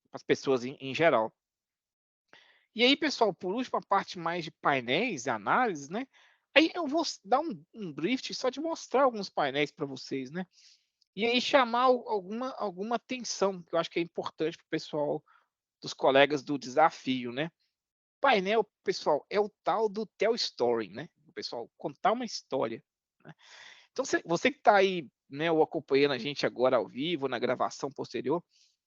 Para as pessoas em geral. E aí, pessoal, por último, a parte mais de painéis e análises, né? Aí eu vou dar um brief só de mostrar alguns painéis para vocês, né? E aí chamar alguma atenção, que eu acho que é importante para o pessoal, dos colegas do desafio, né? Painel, pessoal, é o tal do tell story, né? O pessoal contar uma história, né? Então, você que está aí, né, ou acompanhando a gente agora ao vivo, na gravação posterior,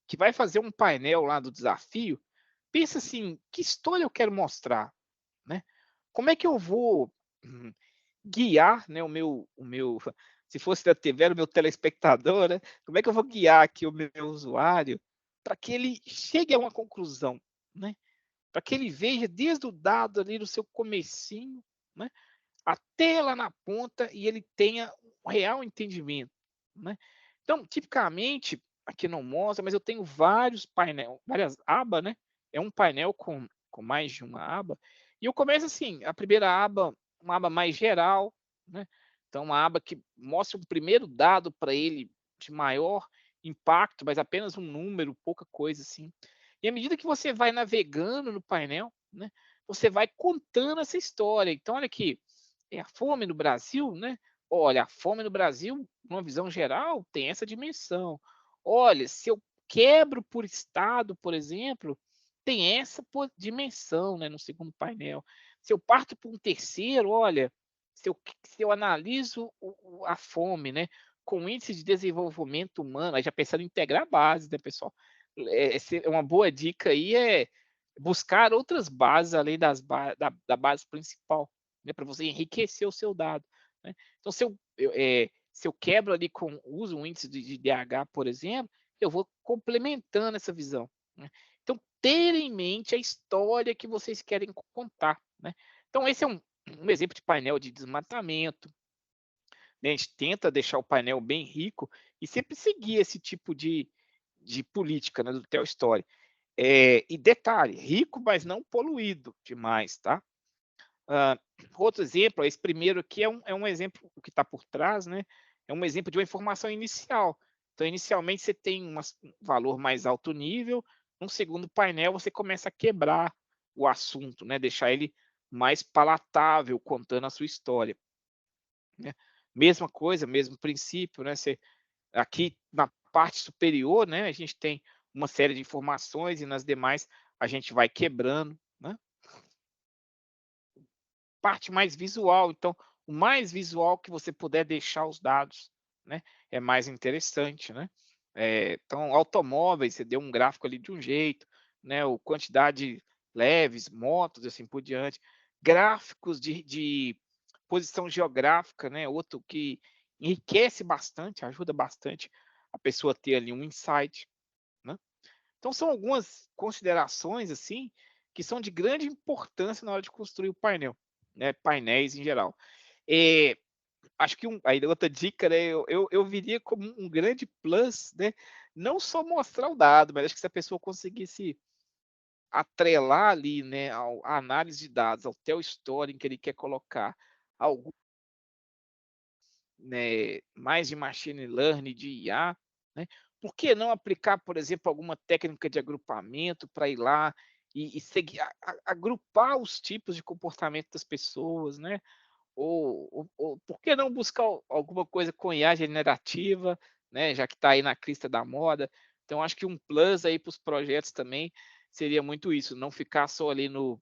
que vai fazer um painel lá do desafio, pensa assim, que história eu quero mostrar, né? Como é que eu vou guiar, né, se fosse da TV, era o meu telespectador, né? Como é que eu vou guiar aqui o meu usuário para que ele chegue a uma conclusão, né? Para que ele veja desde o dado ali no seu comecinho, né, até lá na ponta e ele tenha um real entendimento, né? Então, tipicamente, aqui não mostra, mas eu tenho várias abas, né? É um painel com mais de uma aba. E eu começo assim, a primeira aba, uma aba mais geral, né? Então, uma aba que mostra o primeiro dado para ele de maior impacto, mas apenas um número, pouca coisa assim. E à medida que você vai navegando no painel, né, você vai contando essa história. Então, olha aqui, a fome no Brasil, né? Olha, a fome no Brasil, numa visão geral, tem essa dimensão. Olha, se eu quebro por estado, por exemplo, tem essa dimensão, né, no segundo painel. Se eu parto para um terceiro, olha, se eu analiso a fome, né, com o índice de desenvolvimento humano, aí já pensando em integrar a base, né, pessoal? Uma boa dica aí é buscar outras bases além da base principal, né, para você enriquecer o seu dado, né? Então, se eu quebro ali uso um índice de DH, por exemplo, eu vou complementando essa visão, né? Então, ter em mente a história que vocês querem contar, né? Então, esse é um exemplo de painel de desmatamento, né? A gente tenta deixar o painel bem rico e sempre seguir esse tipo de política, né, do Tell Story. E detalhe, rico, mas não poluído demais, tá? Outro exemplo, esse primeiro aqui é um exemplo que está por trás, né? É um exemplo de uma informação inicial. Então, inicialmente, você tem um valor mais alto nível, no segundo painel, você começa a quebrar o assunto, né? Deixar ele mais palatável, contando a sua história, né? Mesma coisa, mesmo princípio, né? Aqui na parte superior, né, a gente tem uma série de informações e nas demais a gente vai quebrando, né? Parte mais visual, então, o mais visual que você puder deixar os dados, né, é mais interessante, né? Então, automóveis, você deu um gráfico ali de um jeito, né? O quantidade leves, motos, assim por diante. Gráficos de posição geográfica, né? Outro que enriquece bastante, ajuda bastante a pessoa a ter ali um insight, né? Então, são algumas considerações, assim, que são de grande importância na hora de construir o painel, né? Painéis em geral. Acho que aí outra dica, né? Eu viria como um grande plus, né? Não só mostrar o dado, mas acho que se a pessoa conseguisse atrelar ali, né, a análise de dados, ao tell story que ele quer colocar, algum, né, mais de machine learning, de IA, né? Por que não aplicar, por exemplo, alguma técnica de agrupamento para ir lá e seguir, agrupar os tipos de comportamento das pessoas, né? ou por que não buscar alguma coisa com IA generativa, né, já que está aí na crista da moda. Então, acho que um plus aí para os projetos também seria muito isso, não ficar só ali no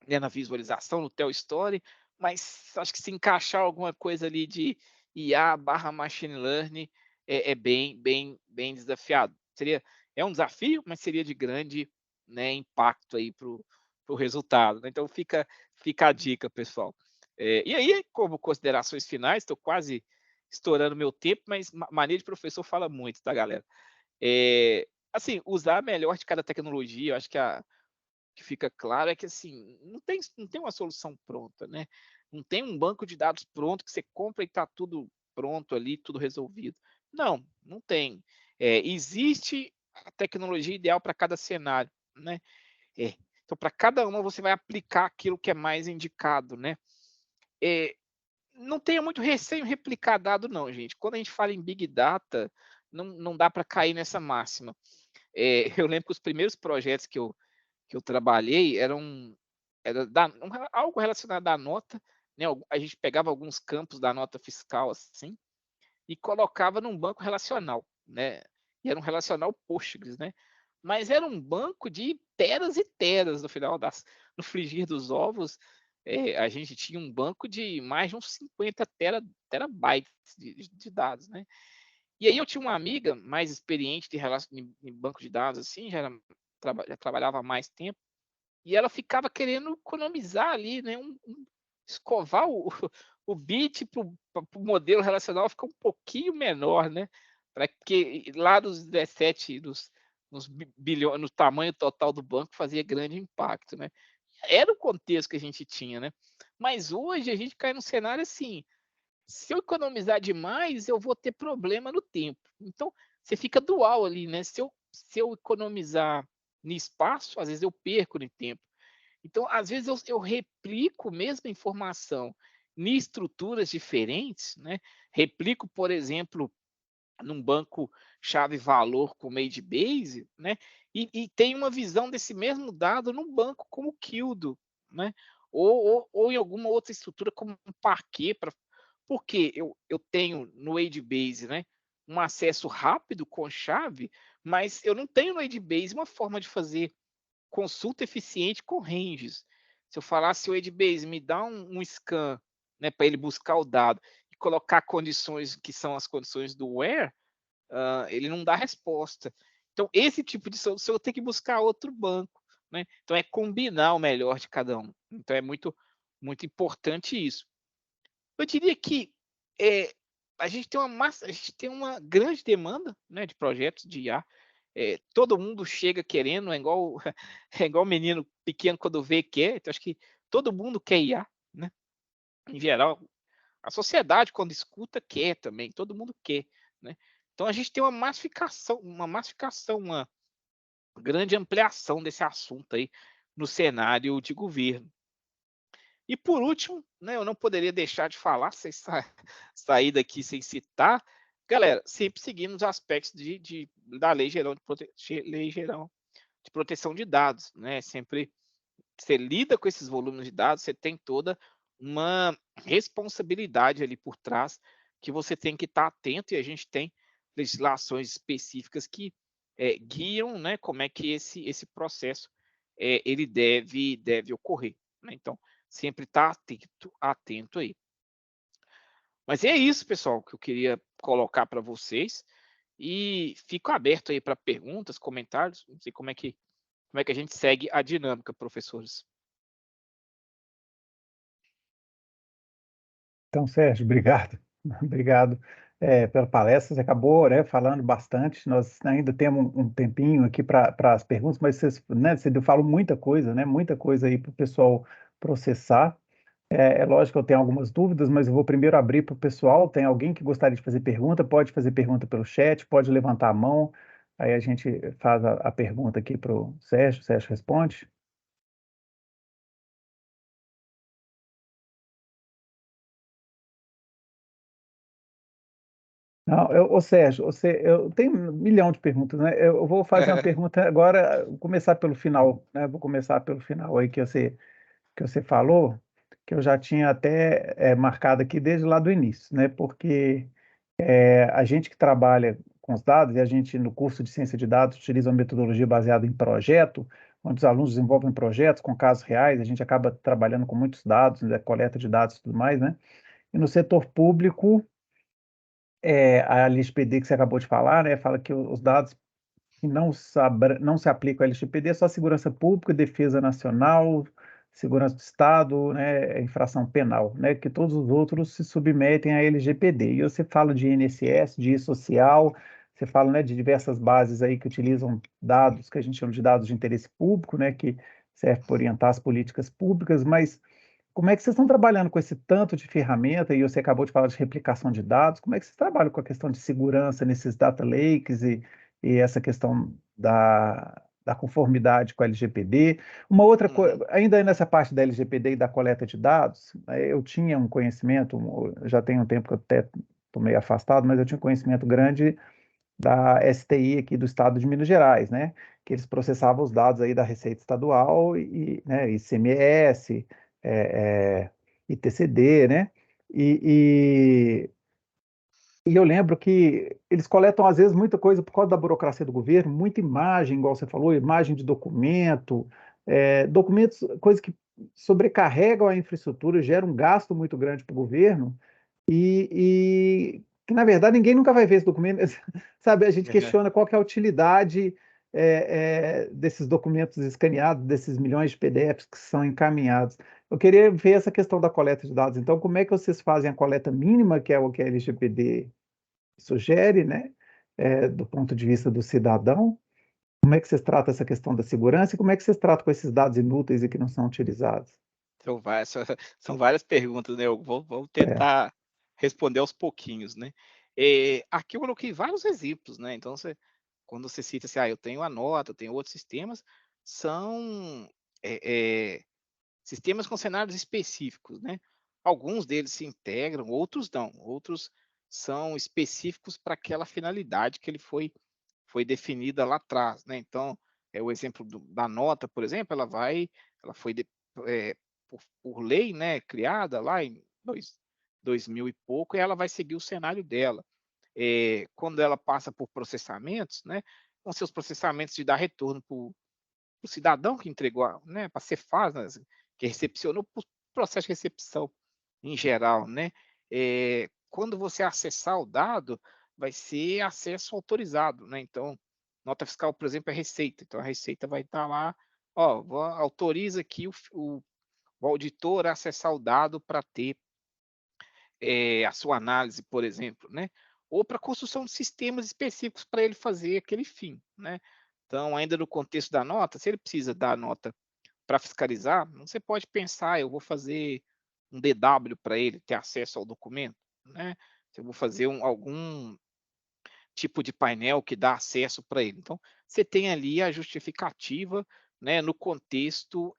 né, na visualização, no Tell Story, mas acho que se encaixar alguma coisa ali de IA barra machine learning é bem desafiado. É um desafio, mas seria de grande, né, impacto aí para o resultado. Né? Então fica a dica, pessoal. E aí, como considerações finais, estou quase estourando meu tempo, mas mania de professor fala muito, tá, galera? Assim, usar melhor de cada tecnologia, eu acho que fica claro é que assim, não tem uma solução pronta, né? Não tem um banco de dados pronto que você compra e está tudo pronto ali, tudo resolvido. Não tem. Existe a tecnologia ideal para cada cenário, né? Então, para cada uma, você vai aplicar aquilo que é mais indicado, né? Não tenha muito receio em replicar dado, não, gente. Quando a gente fala em Big Data, não dá para cair nessa máxima. Eu lembro que os primeiros projetos que eu trabalhei era algo relacionado à nota, né? A gente pegava alguns campos da nota fiscal assim e colocava num banco relacional, né? E era um relacional Postgres, né? Mas era um banco de teras e teras no frigir dos ovos. A gente tinha um banco de mais de uns 50 terabytes de dados, né? E aí eu tinha uma amiga mais experiente em banco de dados, assim, já trabalhava há mais tempo, e ela ficava querendo economizar ali, né? Escovar o bit para o modelo relacional ficar um pouquinho menor, né? Para que lá dos 17, nos bilhões, no tamanho total do banco, fazia grande impacto, né? Era o contexto que a gente tinha, né? Mas hoje a gente cai num cenário assim: se eu economizar demais, eu vou ter problema no tempo. Então, você fica dual ali, né? Se eu economizar no espaço, às vezes eu perco no tempo. Então, às vezes, eu replico a mesma informação em estruturas diferentes, né? Replico, por exemplo, num banco chave-valor como Adebase, né? E tem uma visão desse mesmo dado num banco como o Kildo, né? Ou em alguma outra estrutura como um Parquet, porque eu tenho no Adebase, né, um acesso rápido com chave, mas eu não tenho no Adebase uma forma de fazer consulta eficiente com ranges. Se eu falasse o Adebase me dá um scan, né, para ele buscar o dado e colocar condições que são as condições do where, ele não dá resposta. Então, esse tipo de solução eu tenho que buscar outro banco, né? Então, é combinar o melhor de cada um. Então, é muito importante isso. Eu diria que a gente tem uma grande demanda, né, de projetos de IA. Todo mundo chega querendo, é igual menino pequeno quando vê quer. Então, acho que todo mundo quer IA, né? Em geral, a sociedade, quando escuta, quer também, todo mundo quer, né? Então, a gente tem uma grande ampliação desse assunto aí no cenário de governo. E por último, né, eu não poderia deixar de falar, sem sair daqui sem citar, galera, sempre seguindo os aspectos da Lei Geral de Proteção de Dados, né? Sempre você lida com esses volumes de dados, você tem toda uma responsabilidade ali por trás que você tem que estar atento, e a gente tem legislações específicas que guiam, né, como é que esse processo ele deve ocorrer, né? Então, sempre estar atento aí. Mas é isso, pessoal, que eu queria colocar para vocês, e fico aberto aí para perguntas, comentários. Não sei como é que a gente segue a dinâmica, professores. Então, Sérgio, obrigado. Obrigado pela palestra. Você acabou, né, falando bastante. Nós ainda temos um tempinho aqui para as perguntas, mas você falou muita coisa, né? Muita coisa aí para o pessoal processar. É lógico que eu tenho algumas dúvidas, mas eu vou primeiro abrir para o pessoal. Tem alguém que gostaria de fazer pergunta? Pode fazer pergunta pelo chat, pode levantar a mão. Aí a gente faz a pergunta aqui para o Sérgio responde. Não, ô Sérgio, eu tenho 1 milhão de perguntas, né? Eu vou fazer uma pergunta agora, vou começar pelo final, né? Vou começar pelo final aí que você falou, que eu já tinha até marcado aqui desde lá do início, né? Porque a gente que trabalha com os dados, e a gente no curso de ciência de dados utiliza uma metodologia baseada em projeto, onde os alunos desenvolvem projetos com casos reais, a gente acaba trabalhando com muitos dados, né, coleta de dados e tudo mais, né? E no setor público, a LGPD que você acabou de falar, né, fala que os dados que não se aplicam à LGPD é só segurança pública, defesa nacional, segurança do Estado, né, infração penal, né, que todos os outros se submetem à LGPD. E você fala de INSS, de social, você fala, né, de diversas bases aí que utilizam dados, que a gente chama de dados de interesse público, né, que serve para orientar as políticas públicas, mas como é que vocês estão trabalhando com esse tanto de ferramenta, e você acabou de falar de replicação de dados, como é que vocês trabalham com a questão de segurança nesses data lakes e essa questão da conformidade com a LGPD? Uma outra coisa, ainda nessa parte da LGPD e da coleta de dados, eu tinha um conhecimento, já tem um tempo que eu até estou meio afastado, mas eu tinha um conhecimento grande da STI aqui do estado de Minas Gerais, né? Que eles processavam os dados aí da Receita Estadual né, ICMS, ITCD, né? E eu lembro que eles coletam, às vezes, muita coisa por causa da burocracia do governo, muita imagem, igual você falou, imagem de documento, documentos, coisas que sobrecarregam a infraestrutura, geram um gasto muito grande para o governo, e que, na verdade, ninguém nunca vai ver esse documento. Sabe, a gente questiona qual que é a utilidade desses documentos escaneados, desses milhões de PDFs que são encaminhados. Eu queria ver essa questão da coleta de dados. Então, como é que vocês fazem a coleta mínima, que é o que a LGPD sugere, né, do ponto de vista do cidadão? Como é que vocês tratam essa questão da segurança e como é que vocês tratam com esses dados inúteis e que não são utilizados? São várias perguntas, né? Eu vou É, tentar responder aos pouquinhos, né? Aqui eu coloquei vários exemplos, né? Então, quando você cita assim, eu tenho a Nota, eu tenho outros sistemas, são sistemas com cenários específicos, né? Alguns deles se integram, outros não. Outros são específicos para aquela finalidade que ele foi definida lá atrás, né? Então, o exemplo da Nota, por exemplo, ela foi por lei, né, criada lá em 2000 e pouco, e ela vai seguir o cenário dela. Quando ela passa por processamentos, né, vão ser os processamentos de dar retorno para o cidadão que entregou, né, para a Cefaz, né, que recepcionou, por processo de recepção em geral, né? Quando você acessar o dado, vai ser acesso autorizado, né? Então, nota fiscal, por exemplo, é Receita. Então, a Receita vai estar lá, autoriza aqui o auditor a acessar o dado para ter a sua análise, por exemplo, né? Ou para construção de sistemas específicos para ele fazer aquele fim, né? Então, ainda no contexto da nota, se ele precisa da nota para fiscalizar, você pode pensar, eu vou fazer um DW para ele ter acesso ao documento, né? Eu vou fazer algum tipo de painel que dá acesso para ele. Então, você tem ali a justificativa, né, no contexto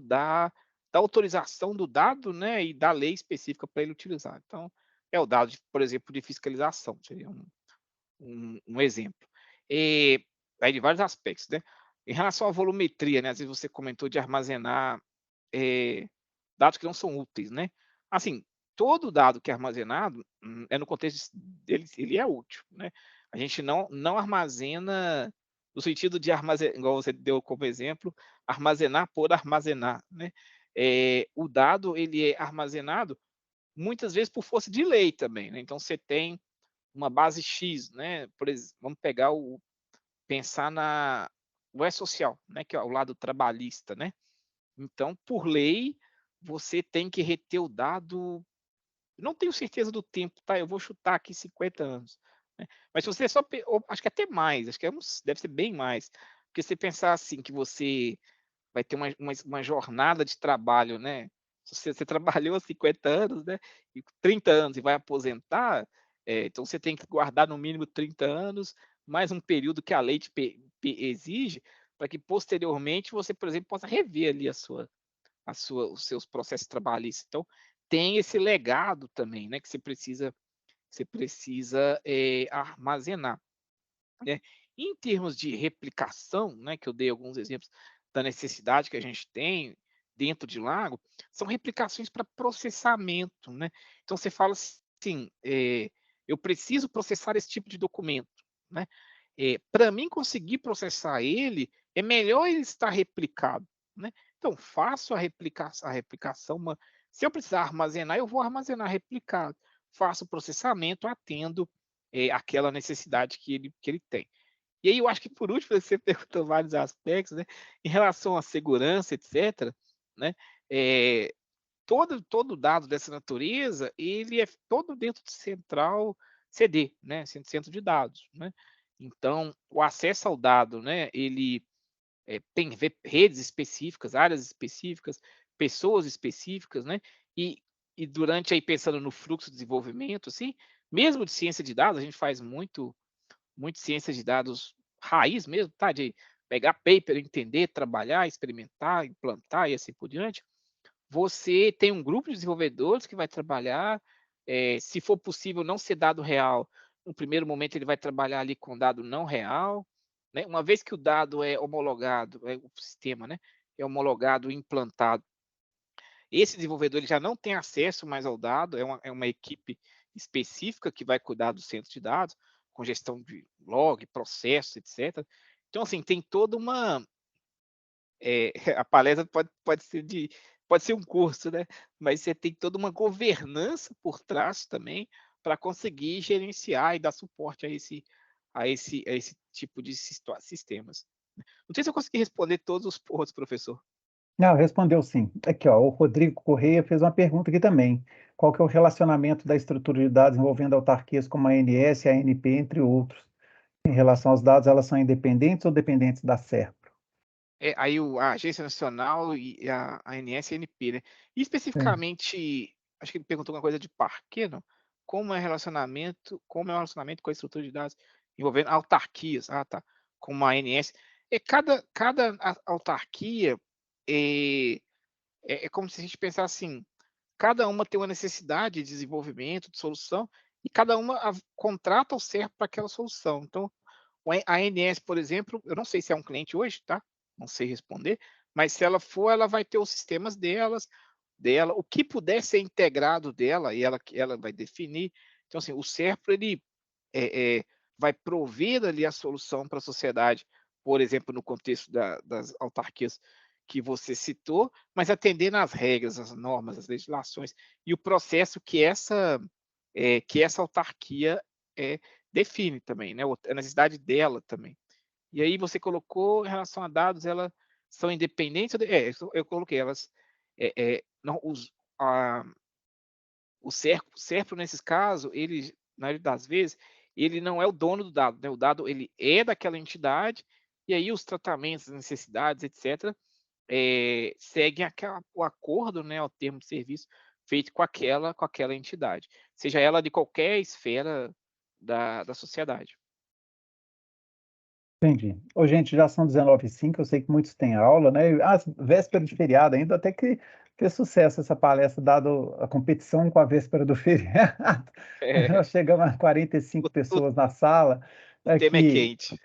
da autorização do dado, né, e da lei específica para ele utilizar. Então, é o dado, por exemplo, de fiscalização, seria um exemplo. Aí de vários aspectos, né? Em relação à volumetria, né? Às vezes você comentou de armazenar dados que não são úteis, né? Assim, todo dado que é armazenado, no contexto dele, ele é útil, né? A gente não armazena no sentido de armazenar, igual você deu como exemplo, armazenar por armazenar, né? O dado, ele é armazenado muitas vezes por força de lei também, né? Então, você tem uma base X, né? Por exemplo, vamos pegar pensar o E-Social, né? Que é o lado trabalhista, né? Então, por lei, você tem que reter o dado. Não tenho certeza do tempo, tá? Eu vou chutar aqui 50 anos. Né? Mas se você acho que até mais, acho que deve ser bem mais. Porque se você pensar assim, que você vai ter uma jornada de trabalho, né? Se você trabalhou 50 anos, né? E 30 anos e vai aposentar, então você tem que guardar no mínimo 30 anos, mais um período que a lei te exige, para que posteriormente você, por exemplo, possa rever ali os seus processos trabalhistas. Então, tem esse legado também, né? Que você precisa armazenar. Né? Em termos de replicação, né, que eu dei alguns exemplos da necessidade que a gente tem, dentro de Lago são replicações para processamento, né? Então você fala assim, eu preciso processar esse tipo de documento, né? Para mim conseguir processar ele, é melhor ele estar replicado, né? Então faço a replicação, se eu precisar armazenar, eu vou armazenar replicado, faço o processamento, atendo aquela necessidade que ele tem. E aí eu acho que por último, você perguntou vários aspectos, né? Em relação à segurança, etc., né? Todo dado dessa natureza, ele é todo dentro de central CD, né? Centro de dados, né? Então, o acesso ao dado, né? Ele tem redes específicas, áreas específicas, pessoas específicas, né? E durante aí pensando no fluxo de desenvolvimento, assim, mesmo de ciência de dados, a gente faz muito ciência de dados raiz mesmo, tá? De pegar paper, entender, trabalhar, experimentar, implantar e assim por diante. Você tem um grupo de desenvolvedores que vai trabalhar, se for possível não ser dado real, no primeiro momento ele vai trabalhar ali com dado não real, né? Uma vez que o dado é homologado, o sistema, né? É homologado e implantado, esse desenvolvedor ele já não tem acesso mais ao dado, é uma equipe específica que vai cuidar do centro de dados, com gestão de log, processos, etc. Então, assim, tem toda uma... a palestra pode ser um curso, né? Mas você tem toda uma governança por trás também para conseguir gerenciar e dar suporte a esse tipo de sistemas. Não sei se eu consegui responder todos os pontos, professor. Não, respondeu sim. Aqui, ó, o Rodrigo Correia fez uma pergunta aqui também. Qual que é o relacionamento da estrutura de dados envolvendo autarquias como a ANS, a ANP, entre outros? Em relação aos dados, elas são independentes ou dependentes da SERPRO? Aí a Agência Nacional e a ANS e a ANP, né? E Sim. especificamente, acho que ele perguntou uma coisa de parquet, não? Como é o relacionamento com a estrutura de dados envolvendo autarquias? Ah, tá. Como a ANS. Cada autarquia é como se a gente pensasse assim, cada uma tem uma necessidade de desenvolvimento, de solução, e cada uma contrata o SERPRO para aquela solução. Então, a ANS, por exemplo, eu não sei se é um cliente hoje, tá? Não sei responder, mas se ela for, ela vai ter os sistemas dela, o que puder ser integrado dela, e ela vai definir. Então, assim, o SERPRO, ele vai prover ali a solução para a sociedade, por exemplo, no contexto das autarquias que você citou, mas atendendo às regras, às normas, às legislações e o processo que essa autarquia define também, né? A necessidade dela também. E aí você colocou em relação a dados, elas são independentes? Eu coloquei elas. Não, o SERPRO, nesses casos, ele, na maioria das vezes, ele não é o dono do dado, né? O dado ele é daquela entidade, e aí os tratamentos, as necessidades, etc., seguem o acordo, né, o termo de serviço feito com aquela entidade, seja ela de qualquer esfera da sociedade. Entendi. Ô, gente, já são 19h05, eu sei que muitos têm aula, né? Véspera de feriado ainda, até que fez sucesso essa palestra, dado a competição com a véspera do feriado. É, Nós chegamos a 45 o, pessoas na sala. o tema é Aqui, quente.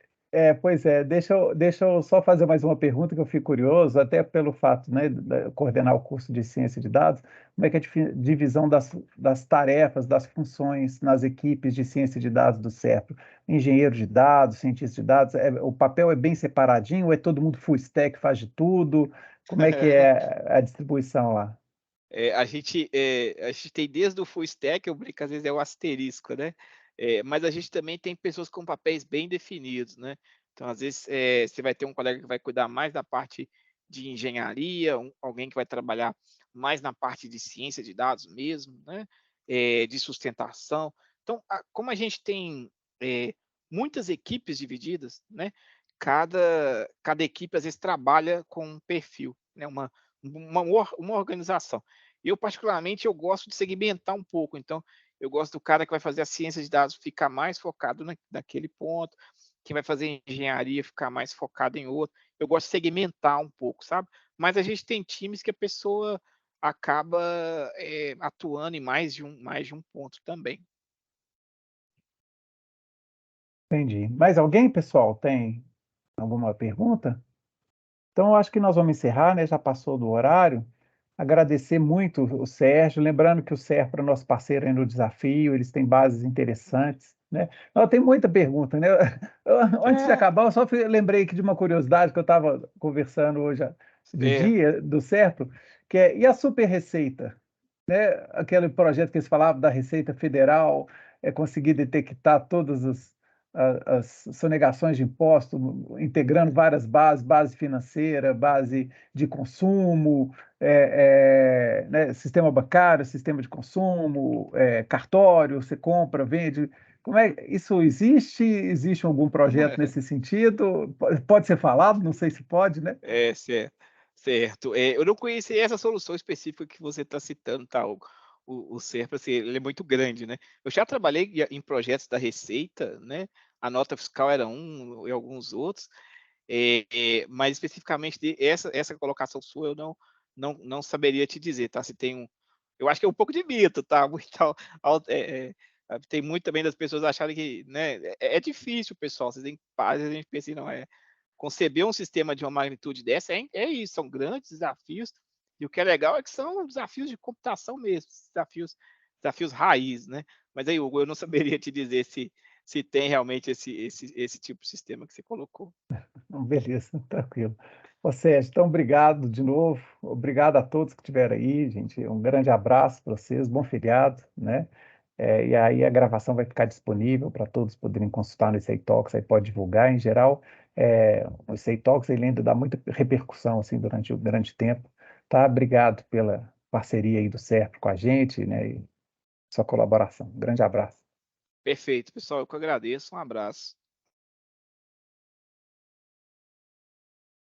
pois é, deixa eu só fazer mais uma pergunta que eu fico curioso, até pelo fato, né, de coordenar o curso de ciência de dados, como é que é a divisão das tarefas, das funções nas equipes de ciência de dados do SERPRO? Engenheiro de dados, cientista de dados, o papel é bem separadinho, ou é todo mundo full stack, faz de tudo? Como é que é a distribuição lá? A gente tem desde o full stack, eu brinco, às vezes é o asterisco, né? Mas a gente também tem pessoas com papéis bem definidos, né? Então, às vezes, você vai ter um colega que vai cuidar mais da parte de engenharia, alguém que vai trabalhar mais na parte de ciência de dados mesmo, né? De sustentação. Então, como a gente tem muitas equipes divididas, né? Cada equipe, às vezes, trabalha com um perfil, né? Uma organização. Eu, particularmente, eu gosto de segmentar um pouco. Então, eu gosto do cara que vai fazer a ciência de dados ficar mais focado naquele ponto, quem vai fazer engenharia ficar mais focado em outro. Eu gosto de segmentar um pouco, sabe? Mas a gente tem times que a pessoa acaba atuando em mais de um ponto também. Entendi. Mais alguém, pessoal, tem alguma pergunta? Então, eu acho que nós vamos encerrar, né? Já passou do horário. Agradecer muito o Sérgio, lembrando que o Serpro é nosso parceiro aí no desafio, eles têm bases interessantes, né? Não, tem muita pergunta, né? Antes de acabar, eu só lembrei aqui de uma curiosidade que eu estava conversando hoje de É, dia do Serpro, que é, e a super receita? Né? Aquele projeto que eles falavam da Receita Federal, conseguir detectar todas as sonegações de imposto, integrando várias bases, base financeira, base de consumo, né, sistema bancário, sistema de consumo, cartório, você compra, vende. Como é, isso existe? Existe algum projeto nesse sentido? Pode ser falado? Não sei se pode, né? certo. Certo. Eu não conhecia essa solução específica que você está citando, tá? O Serpa, assim, ele é muito grande, né? Eu já trabalhei em projetos da Receita, né? A nota fiscal era um e alguns outros, mas especificamente essa colocação sua eu não saberia te dizer, tá? Se tem eu acho que é um pouco de mito, tá? Tem muito também das pessoas acharem que, né? É difícil, pessoal. Vocês têm paz, a gente pensa, não é? Conceber um sistema de uma magnitude dessa é isso, são grandes desafios, e o que é legal é que são desafios de computação mesmo, desafios raiz, né? Mas aí, Hugo, eu não saberia te dizer se tem realmente esse tipo de sistema que você colocou. Não, beleza, tranquilo. Ô Sérgio, então obrigado de novo, obrigado a todos que estiveram aí, gente, um grande abraço para vocês, bom feriado, né? E aí a gravação vai ficar disponível para todos poderem consultar no Sei Talks, aí pode divulgar, em geral, o Sei Talks ele ainda dá muita repercussão, assim, durante o grande tempo, tá? Obrigado pela parceria aí do Serp com a gente, né, e sua colaboração. Grande abraço. Perfeito, pessoal, eu que agradeço, um abraço.